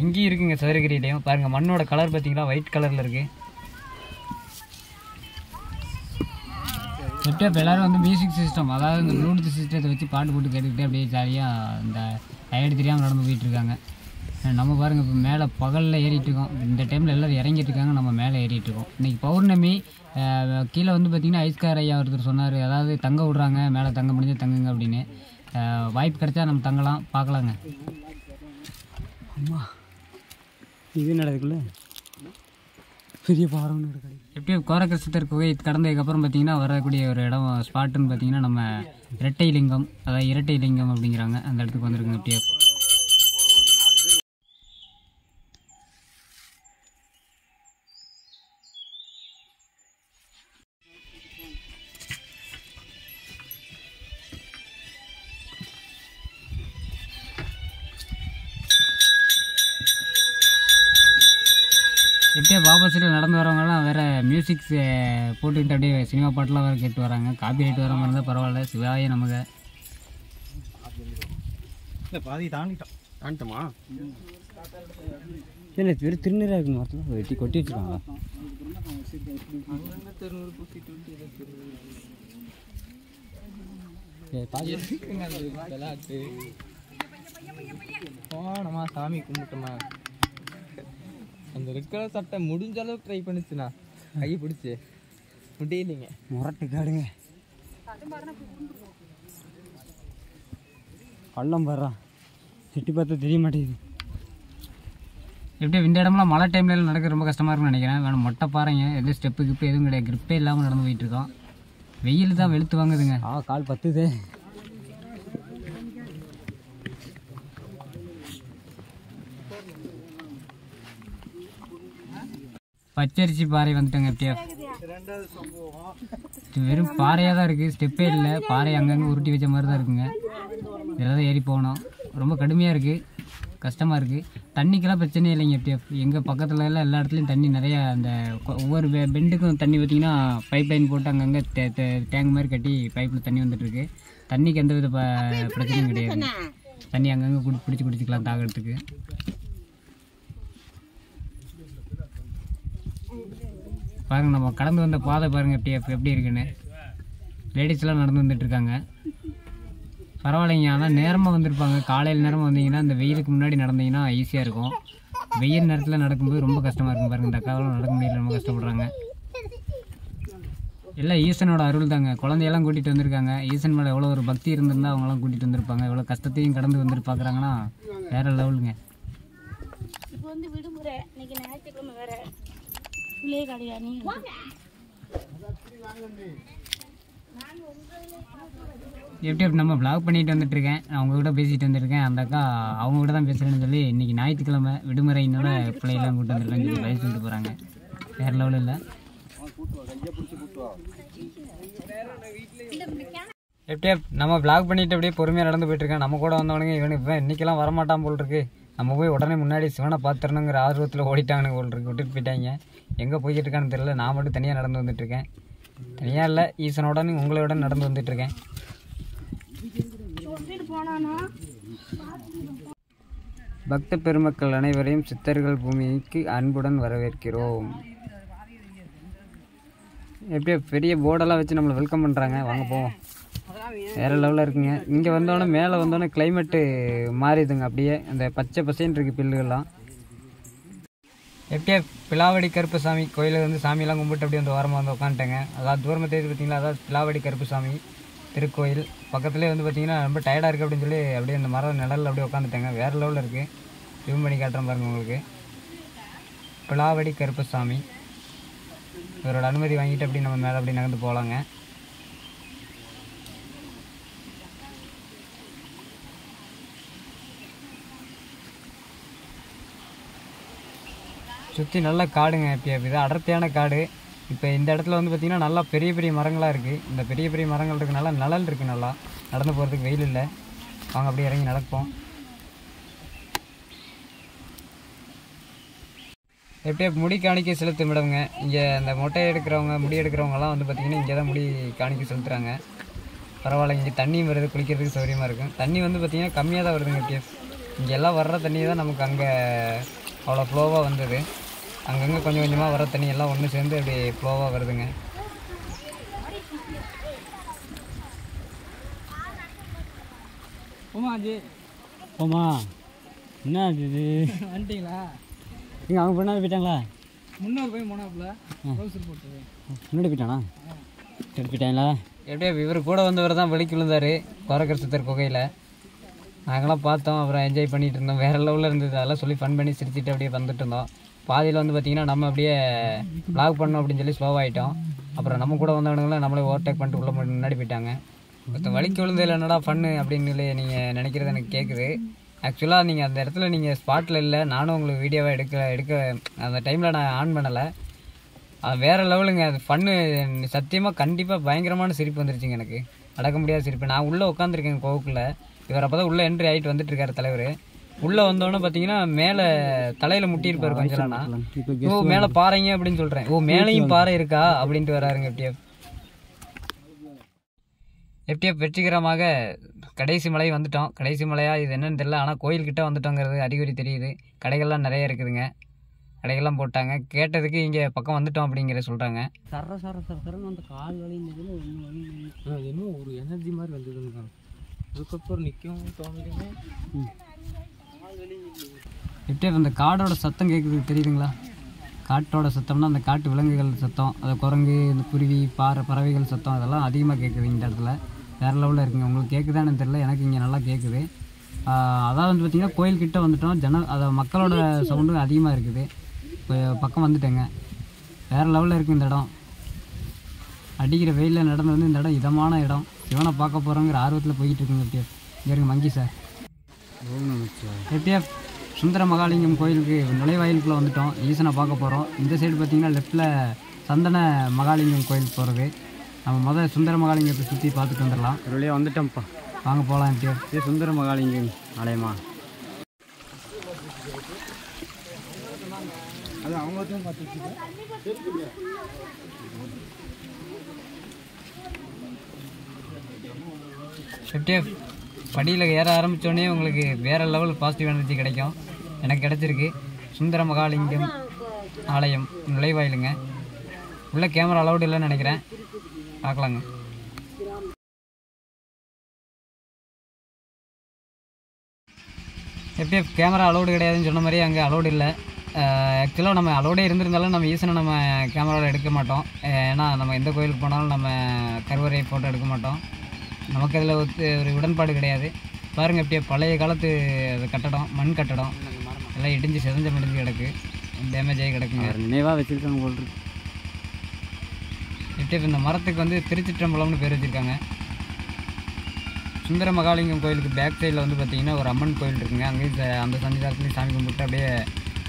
A: இங்கேயும் இருக்குங்க சதுரகிரியிலையும். பாருங்கள் மண்ணோட கலர் பார்த்தீங்களா? ஒயிட் கலரில் இருக்குது. எப்படியா இப்போ எல்லோரும் வந்து மியூசிக் சிஸ்டம், அதாவது இந்த ப்ளூடூத் சிஸ்டத்தை வச்சு பாட்டு போட்டு கேட்டுக்கிட்டே அப்படியே ஜாலியாக இந்த டயர்டு தெரியாமல் நடந்து போயிட்டுருக்காங்க. நம்ம பாருங்கள் இப்போ மேலே பகலில் ஏறிட்டு இருக்கோம். இந்த டைமில் எல்லோரும் இறங்கிட்டு இருக்காங்க, நம்ம மேலே ஏறிட்டு இருக்கோம். இன்றைக்கி பௌர்ணமி. கீழே வந்து பார்த்திங்கன்னா ஐஸ்கார் ஐயா ஒருத்தர் சொன்னார், அதாவது தங்க விட்றாங்க, மேலே தங்க முடிஞ்சு தங்குங்க அப்படின்னு. வாய்ப்பு கிடைச்சா நம்ம தங்கலாம், பார்க்கலாங்க. அம்மா இது நடக்குள்ள பெரிய பாரம் நடக்குது. எப்படியும் கோரக்கசித்தர் குகை கடந்ததுக்கப்புறம் பார்த்திங்கன்னா வரக்கூடிய ஒரு இடம் ஸ்பாட்டுன்னு பார்த்திங்கன்னா நம்ம இரட்டை லிங்கம், அதாவது இரட்டை லிங்கம் அப்படிங்கிறாங்க. அந்த இடத்துக்கு வந்துருக்குங்க. எப்படியோ எப்படியே பாபாசில் நடந்து வரவங்கலாம் வேறு மியூசிக்ஸ் போட்டுக்கிட்டு அப்படியே சினிமா பாட்டெலாம் வேறு கேட்டு வராங்க. காப்பி ரைட் வர மாதிரி இருந்தால் பரவாயில்ல, சிவாயே நமக்கு.
C: இல்லை பாதி தாண்டிட்டோமா?
A: இல்லை வெறும் திருநீராக இருக்குன்னு மரத்தில் வெட்டி கொட்டி வச்சுருக்காங்க.
C: போனோமா சாமி கும்பிட்டோமா, அந்த இருக்கிற சட்டை முடிஞ்ச அளவுக்கு ட்ரை பண்ணிச்சுண்ணா, கையை பிடிச்சி முடியலைங்க.
A: முரட்டு காடுங்க, பள்ளம் வர்றா, சுற்றி பார்த்தா தெரிய மாட்டேங்குது. எப்படியும் இந்த இடம்லாம் மழை டைம்ல நடக்க ரொம்ப கஷ்டமாக இருக்குன்னு நினைக்கிறேன். வேணும் மொட்டை பாருங்க, எதுவும் ஸ்டெப்பு கிப்பு எதுவும் கிடையாது, கிரிப்பே இல்லாமல் நடந்து போயிட்டுருக்கோம். வெயில் தான் வெளுத்து வாங்குதுங்க. கால் பத்துது. பச்சரிசி பாறை வந்துட்டோங்க. எப்படியா வெறும் பாறையாக தான் இருக்குது, ஸ்டெப்பே இல்லை. பாறை அங்கங்கே உருட்டி வச்ச மாதிரி தான் இருக்குங்க. இதெல்லாம் தான் ஏறி போகணும். ரொம்ப கடுமையாக இருக்குது, கஷ்டமாக இருக்குது. தண்ணிக்கெல்லாம் பிரச்சனையே இல்லைங்க. எப்படியா எங்கள் பக்கத்தில் எல்லாம் எல்லா இடத்துலையும் தண்ணி நிறையா, அந்த ஒவ்வொரு பெண்டுக்கும் தண்ணி பார்த்திங்கன்னா பைப் லைன் போட்டு அங்கங்கே டேங்க் மாதிரி கட்டி பைப்பில் தண்ணி வந்துட்டுருக்கு. தண்ணிக்கு எந்த வித பிரச்சனையும் கிடையாது. தண்ணி அங்கங்கே பிடிச்சி குடிச்சிக்கலாம் தாகிறதுக்கு. பாருங்கள் நம்ம கடந்து வந்த பாதை பாருங்கள் எப்படி இருக்குன்னு. லேடிஸ்லாம் நடந்து வந்துட்டுருக்காங்க, பரவாயில்லைங்க. ஆனால் நேரமாக வந்திருப்பாங்க. காலையில் நேரமாக வந்தீங்கன்னா இந்த வெயிலுக்கு முன்னாடி நடந்தீங்கன்னா ஈஸியாக இருக்கும். வெயில் நேரத்தில் நடக்கும்போது ரொம்ப கஷ்டமாக இருக்கும். பாருங்கள் இந்த அக்காவெல்லாம் நடக்க முடியல, ரொம்ப கஷ்டப்படுறாங்க. எல்லாம் ஈசனோட அருள் தாங்க. குழந்தையெல்லாம் கூட்டிகிட்டு வந்திருக்காங்க. ஈசன் மேலே எவ்வளோ ஒரு பக்தி இருந்திருந்தால் அவங்களாம் கூட்டிகிட்டு வந்திருப்பாங்க. எவ்வளோ கஷ்டத்தையும் கடந்து வந்துட்டு பார்க்குறாங்கன்னா வேறு லெவலுங்க.
E: இப்போ வந்து விடுமுறை, இன்னைக்கு ஞாயிற்றுக்கிழமை வேறு, பிள்ளையே கிடையாது.
A: எப்படி நம்ம வ்ளாக் பண்ணிட்டு வந்துட்டுருக்கேன். நான் அவங்ககிட்ட பேசிகிட்டு வந்துருக்கேன். அந்த அக்கா அவங்ககிட்ட தான் பேசுகிறேன்னு சொல்லி இன்றைக்கி ஞாயிற்றுக்கிழமை விடுமுறையினோட பிள்ளையெல்லாம் கூப்பிட்டு வந்துருக்கேன்னு சொல்லி வயசு சொல்லிட்டு போகிறாங்க. வேறு லெவலில் இல்லை. எப்படியா நம்ம வ்ளாக் பண்ணிட்டு அப்படியே பொறுமையாக நடந்து போயிட்டுருக்கேன். நம்ம கூட வந்தவனுங்க இவனு இப்போ இன்றைக்கெல்லாம் வரமாட்டான் போல் இருக்கு. நம்ம போய் உடனே முன்னாடி சிவனை பார்த்துடணுங்கிற ஆர்வத்தில் ஓடிட்டாங்கன்னு போல் இருக்கு. விட்டுட்டு போயிட்டாங்க. எங்கே போய்கிட்டு இருக்கான்னு தெரியல. நான் மட்டும் தனியாக நடந்து வந்துட்டுருக்கேன். தனியாக இல்லை, ஈசனோடனே உங்களோட நடந்து வந்துட்டுருக்கேன். பக்த பெருமக்கள் அனைவரையும் சித்தர்கள் பூமிக்கு அன்புடன் வரவேற்கிறோம். எப்படியோ பெரிய போர்டெல்லாம் வச்சு நம்மளை வெல்கம் பண்ணுறாங்க. வாங்க போவோம். வேறு லெவலில் இருக்குங்க. இங்கே வந்தோடனே மேலே வந்தோடனே கிளைமேட்டு மாறிடுதுங்க. அப்படியே அந்த பச்சை பசைன்னு இருக்குது பில்லுகள்லாம். எப்படியா பிலாவடி கருப்புசாமி கோயிலில் வந்து சாமியெல்லாம் கும்பிட்டு அப்படியே வந்து ஓரமாக வந்து உட்காந்துட்டேங்க. அதாவது தூரமாக தெரியுது பார்த்தீங்களா, அதாவது பிலாவடி கருப்புசாமி திருக்கோயில். பக்கத்துலேயே வந்து பார்த்திங்கன்னா ரொம்ப டயர்டாக இருக்குது அப்படின்னு சொல்லி அப்படியே அந்த மரம் நிழலில் அப்படியே உட்காந்துட்டேங்க. வேறு லெவலில் இருக்குது. ஜூம் பண்ணி காட்டுறேன் பாருங்கள் உங்களுக்கு. பிலாவடி கருப்புசாமி இவரோட அனுமதி வாங்கிட்டு அப்படி நம்ம மேலே அப்படி நகர்ந்து போகலாங்க. சுற்றி நல்லா காடுங்க. இப்போ இது அடர்த்தியான காடு. இப்போ இந்த இடத்துல வந்து பார்த்திங்கன்னா நல்லா பெரிய பெரிய மரங்களாக இருக்குது. இந்த பெரிய பெரிய மரங்கள் இருக்குனால நிழல் இருக்குது. நல்லா நடந்து போகிறதுக்கு வெயில் இல்லை. வாங்க அப்படியே இறங்கி நடப்போம். எப்படியே முடி காணிக்கை செலுத்தும் இடம்ங்க. இங்கே இந்த மொட்டை எடுக்கிறவங்க முடி எடுக்கிறவங்கலாம் வந்து பார்த்திங்கன்னா இங்கே தான் முடி காணிக்கை செலுத்துகிறாங்க. பரவாயில்ல, இங்கே தண்ணியும் வருது, குளிக்கிறதுக்கு சௌகரியமாக இருக்கும். தண்ணி வந்து பார்த்திங்கன்னா கம்மியாக தான் வருதுங்க. எப்படியே இங்கே எல்லாம் வர்ற தண்ணி தான் நமக்கு அங்கே அவ்வளோ ஃப்ளோவாக வந்தது. அங்கங்கே கொஞ்சம் கொஞ்சமாக வர தண்ணி எல்லாம் ஒன்று சேர்ந்து அப்படி ஃப்ளோவாக வருதுங்க. போமா என்ன இது
B: வந்துட்டீங்களா?
A: இங்கே அவங்க பின்னாடி போயிட்டாங்களா?
B: முன்னோர் போய் போனாப்புல ட்ரௌசர் போட்டு
A: முன்னாடி போயிட்டானா? போயிட்டாங்களா? எப்படியா இவர் கூட வந்தவர் தான் வெளிக்கு விழுந்தார் கோரக்கரசத்தர் குகையில். நாங்களாம் பார்த்தோம், அப்புறம் என்ஜாய் பண்ணிகிட்டு இருந்தோம். வேறு லெவலில் இருந்தது. அதெல்லாம் சொல்லி ஃபன் பண்ணி சிரிச்சுட்டு அப்படியே வந்துட்டு இருந்தோம். பாதியில் வந்து பார்த்திங்கன்னா நம்ம அப்படியே வ்ளாக் பண்ணோம் அப்படின்னு சொல்லி ஸ்லோவாகிட்டோம். அப்புறம் நம்ம கூட வந்தவனுங்களாம் நம்மளே ஓவர்டேக் பண்ணிட்டு உள்ள முன்னாடி போயிட்டாங்க. ஒருத்தன் வலிக்கு விழுந்ததில் என்னடா ஃபன்னு அப்படின்னு நீங்கள் நினைக்கிறது எனக்கு கேட்குது. ஆக்சுவலாக நீங்கள் அந்த இடத்துல நீங்கள் ஸ்பாட்டில் இல்லை, நானும் உங்களுக்கு வீடியோவாக எடுக்க அந்த டைமில் நான் ஆன் பண்ணலை. அது வேறு லெவலுங்க. அது ஃபன்னு சத்தியமாக கண்டிப்பாக பயங்கரமான சிரிப்பு வந்துருச்சுங்க. எனக்கு அடக்க முடியாத சிரிப்பு. நான் உள்ளே உட்காந்துருக்கேன் கோவுக்குள்ளே. இவர் அப்போ தான் உள்ளே என்ட்ரி ஆகிட்டு வந்துட்டுருக்காரு தலைவர். உள்ளே வந்தோடனே பார்த்தீங்கன்னா மேலே தலையில் முட்டியிருப்பார் கொஞ்சம் நாள். ஓ மேலே பாறைங்க அப்படின்னு சொல்கிறேன். ஓ மேலேயும் பாறை இருக்கா அப்படின்ட்டு வராருங்க எஃப்டிஎஃப் வெற்றிகரமாக கடைசி மலை வந்துட்டோம். கடைசி மலையா இது என்னன்னு தெரியல, ஆனால் கோயில்கிட்ட வந்துட்டோங்கிறது அறிகுறி தெரியுது. கடைகள்லாம் நிறைய இருக்குதுங்க, கடைகள்லாம் போட்டாங்க. கேட்டதுக்கு இங்கே பக்கம் வந்துட்டோம் அப்படிங்கிற சொல்கிறாங்க. சரன்னு அந்த கால் வலி
C: இன்னும் ஒரு எனர்ஜி மாதிரி வந்ததுங்க. அதுக்கப்புறம் நிற்கவும் தோணுதுங்க.
A: எஃப்டிஎஃப் அந்த காடோட சத்தம் கேட்குது தெரியுதுங்களா? காட்டோட சத்தம்னா அந்த காட்டு விலங்குகள் சத்தம், அது குரங்கு, இந்த குருவி, பறவைகள் சத்தம், அதெல்லாம் அதிகமாக கேட்குது இந்த இடத்துல. வேறு லெவலில் இருக்குங்க. உங்களுக்கு கேட்குதான்னு தெரியல, எனக்கு இங்கே நல்லா கேட்குது. அதாவது வந்து பார்த்திங்கன்னா கோயில்கிட்ட வந்துட்டோம். அதை மக்களோட சவுண்டும் அதிகமாக இருக்குது. இப்போ பக்கம் வந்துட்டேங்க. வேறு லெவலில் இருக்குது இந்த இடம். அடிக்கிற வெயிலில் நடந்து வந்து இந்த இடம் இதமான இடம். சிவனை பார்க்க போகிறோங்கிற ஆர்வத்தில் போய்கிட்டு இருக்குங்க எஃப்டிஎஃப். இங்கே இருக்கு மங்கி சார். எஃப்டிஎஃப் சுந்தர மகாலிங்கம் கோயிலுக்கு நுழைவாயிலுக்குள்ளே வந்துட்டோம். ஈசனை பார்க்க போகிறோம். இந்த சைடு பார்த்திங்கன்னா லெஃப்டில் சந்தன மகாலிங்கம் கோயிலுக்கு போகிறது. நம்ம சுந்தர மகாலிங்கத்தை சுற்றி பார்த்துட்டு வந்துடலாம். ஒரு வழியாக வந்துட்டோம்ப்பா, வாங்க போகலாம். எஃப்டிஎஃப் இது சுந்தர மகாலிங்கம் ஆலயமா?
B: அது அவங்கத்தையும் பார்த்துட்டு
A: எஃப்டிஎஃப் படியில் ஏற ஆரம்பித்தோடனே உங்களுக்கு வேறு லெவல் பாசிட்டிவ் எனர்ஜி கிடைக்கும். எனக்கு கிடச்சிருக்கு. சுந்தர மகாலிங்கம் ஆலயம் நுழைவாயிலுங்க. உள்ள கேமரா அலௌடு இல்லைன்னு நினைக்கிறேன், பார்க்கலாங்க. எஃப்டிஎஃப் கேமரா அலௌடு கிடையாதுன்னு சொன்ன மாதிரி அங்கே அலௌடு இல்லை. ஆக்சுவலாக நம்ம அலௌடே இருந்திருந்தாலும் நம்ம ஈசனை நம்ம கேமராவில் எடுக்க மாட்டோம். ஏன்னா நம்ம எந்த கோயிலுக்கு போனாலும் நம்ம கருவறை ஃபோட்டோ எடுக்க மாட்டோம். நமக்கு அதில் ஒரு உடன்பாடு கிடையாது. பாருங்கள் எப்படியே பழைய காலத்து கட்டடம், மண் கட்டடம் எல்லாம் இடிஞ்சு செதஞ்ச முடிஞ்சு கிடக்கு, டேமேஜ் ஆகி கிடக்குங்க. நினைவாக வச்சுருக்காங்க போல் இருக்கு. எப்படியே இந்த மரத்துக்கு வந்து திருச்சிற்றம்பலம்னு பேர் வச்சுருக்காங்க. சுந்தர மகாலிங்கம் கோயிலுக்கு பேக் சைடில் வந்து பார்த்திங்கன்னா ஒரு அம்மன் கோயில் இருக்குங்க. அங்கேயும் அந்த சன்னிதானத்துலேயும் சாமி கும்பிட்டு அப்படியே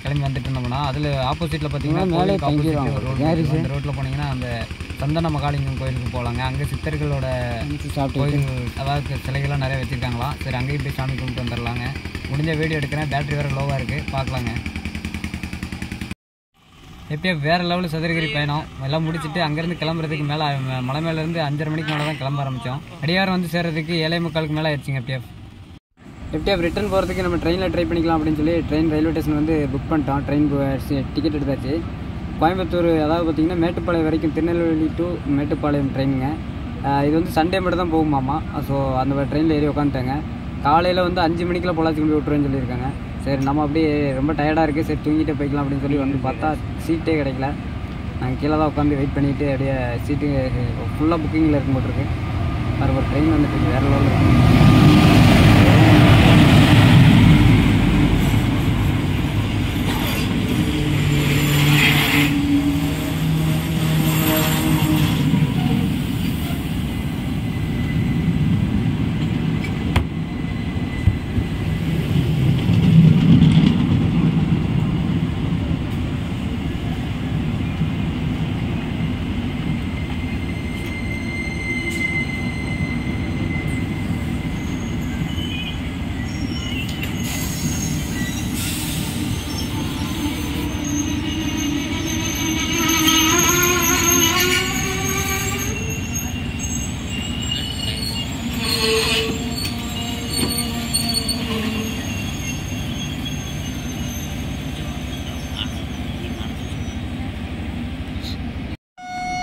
A: கிளம்பி வந்துட்டு இருந்தோம்னா அதில் ஆப்போசிட்டில் பார்த்தீங்கன்னா அந்த ரோட்டில் போனீங்கன்னா அந்த சந்தன மகாலிங்கம் கோயிலுக்கு போகலாங்க. அங்கே சித்தர்களோட கோயில், அதாவது சிலைகள்லாம் நிறைய வச்சுருக்காங்களாம். சரி அங்கேயும் போய் சாமி கும்பிட்டு வந்துடலாங்க. முடிஞ்ச வீடியோ எடுக்கிறேன், பேட்டரி வேறு லோவாக இருக்குது, பார்க்கலாங்க. எப்படியோ வேறு லெவலில் சதுரகிரி பயணம் எல்லாம் முடிச்சுட்டு அங்கேருந்து கிளம்புறதுக்கு மேலே மலை மேலேருந்து 5:30 மணிக்கு மேலே தான் கிளம்ப ஆரம்பித்தோம். அடியாரம் வந்து சேர்றதுக்கு 7:45 மேலே ஆயிடுச்சுங்க. எப்படியோ ரிட்டர்ன் போகிறதுக்கு நம்ம ட்ரெயினில் ட்ரை பண்ணிக்கலாம் அப்படின்னு சொல்லி ட்ரெயின் ரயில்வே ஸ்டேஷன் வந்து புக் பண்ணிட்டோம். ட்ரெயின் டிக்கெட் எடுத்தாச்சு. கோயம்புத்தூர், அதாவது பார்த்திங்கன்னா மேட்டுப்பாளையம் வரைக்கும், திருநெல்வேலி டு மேட்டுப்பாளையம் ட்ரெயினுங்க. இது வந்து சண்டே மட்டும் தான் போகுமாமா. ஸோ அந்த ட்ரெயினில் ஏறி உட்காந்துட்டாங்க. காலையில் வந்து 5 மணிக்கெலாம் பொள்ளாச்சி கொண்டு விட்டுருவேன்னு சொல்லியிருக்காங்க. சரி நம்ம அப்படியே ரொம்ப டயர்டாக இருக்குது, சரி தூங்கிட்டே போய்க்கலாம் அப்படின்னு சொல்லி வந்து பார்த்தா சீட்டே கிடைக்கல. நாங்கள் கீழே தான் உட்காந்து வெயிட் பண்ணிவிட்டு அப்படியே சீட்டு ஃபுல்லாக புக்கிங்கில் இருக்கும் போட்டிருக்கு. வேறு ஒரு ட்ரெயின் வந்துட்டு வேறு லெவலில் இருக்குது.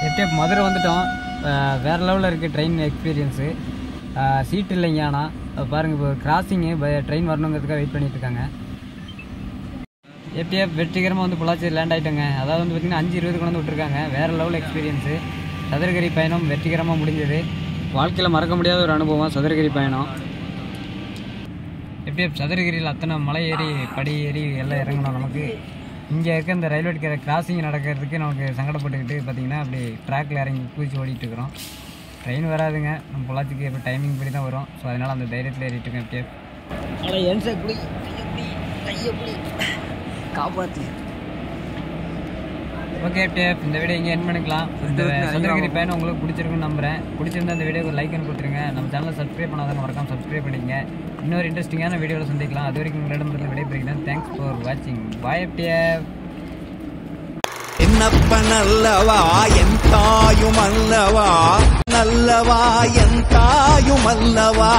A: எப்படியே மதுரை வந்துட்டோம். வேறு லெவலில் இருக்குது ட்ரெயின் எக்ஸ்பீரியன்ஸு. சீட்டு இல்லைங்க. ஆனால் பாருங்கள், இப்போ கிராசிங்கு ட்ரெயின் வரணுங்கிறதுக்காக வெயிட் பண்ணிகிட்ருக்காங்க. FTF வெற்றிகரமாக வந்து பொள்ளாச்சி லேண்ட் ஆகிட்டோங்க. அதாவது வந்து பார்த்திங்கன்னா 5:20 கொண்டு வந்து விட்டுருக்காங்க. வேறு லெவல் எக்ஸ்பீரியன்ஸு. சதுரகிரி பயணம் வெற்றிகரமாக முடிஞ்சது. வாழ்க்கையில் மறக்க முடியாத ஒரு அனுபவம் சதுரகிரி பயணம். FTF சதுரகிரியில் அத்தனை மலை ஏறி படி ஏறி எல்லாம் இறங்கணும். நமக்கு இங்கே இருக்க இந்த ரயில்வே கிராசிங் நடக்கிறதுக்கு நமக்கு சங்கடப்பட்டுக்கிட்டு பார்த்திங்கன்னா அப்படி ட்ராக்கில் இறங்கி குதிச்சு ஓடிட்டு இருக்கிறோம். ட்ரெயின் வராதுங்க, நம்ம பொள்ளாச்சிக்கு இப்போ டைமிங் படி தான் வரும். ஸோ அதனால் அந்த தைரியத்தில் ஏறிட்டு இருக்கேன். FTF
B: காப்பாற்று.
A: ஓகே FTF இந்த வீடியோ இங்கே என் பண்ணிக்கலாம். இந்த சதுரகிரி பயணம் உங்களுக்கு பிடிச்சிருக்குன்னு நம்புகிறேன். பிடிச்சிருந்தா இந்த வீடியோக்கு லைக் கொடுத்துருங்க. நம்ம சேனலை சப்ஸ்கிரைப் பண்ணாதவங்க மறக்காம சப்ஸ்கிரைப் பண்ணிங்க. இன்னொரு இன்ட்ரெஸ்டிங்கான வீடியோவில் சந்திக்கலாம். அது வரைக்கும் உங்களிடமிருந்து விடைபெறுகிறேன். தேங்க்ஸ் ஃபார் வாட்சிங். பாய் FTF.
F: என்னப்பனல்லவா என் தாயும் அல்லவா, நல்லவா என் தாயும் அல்லவா.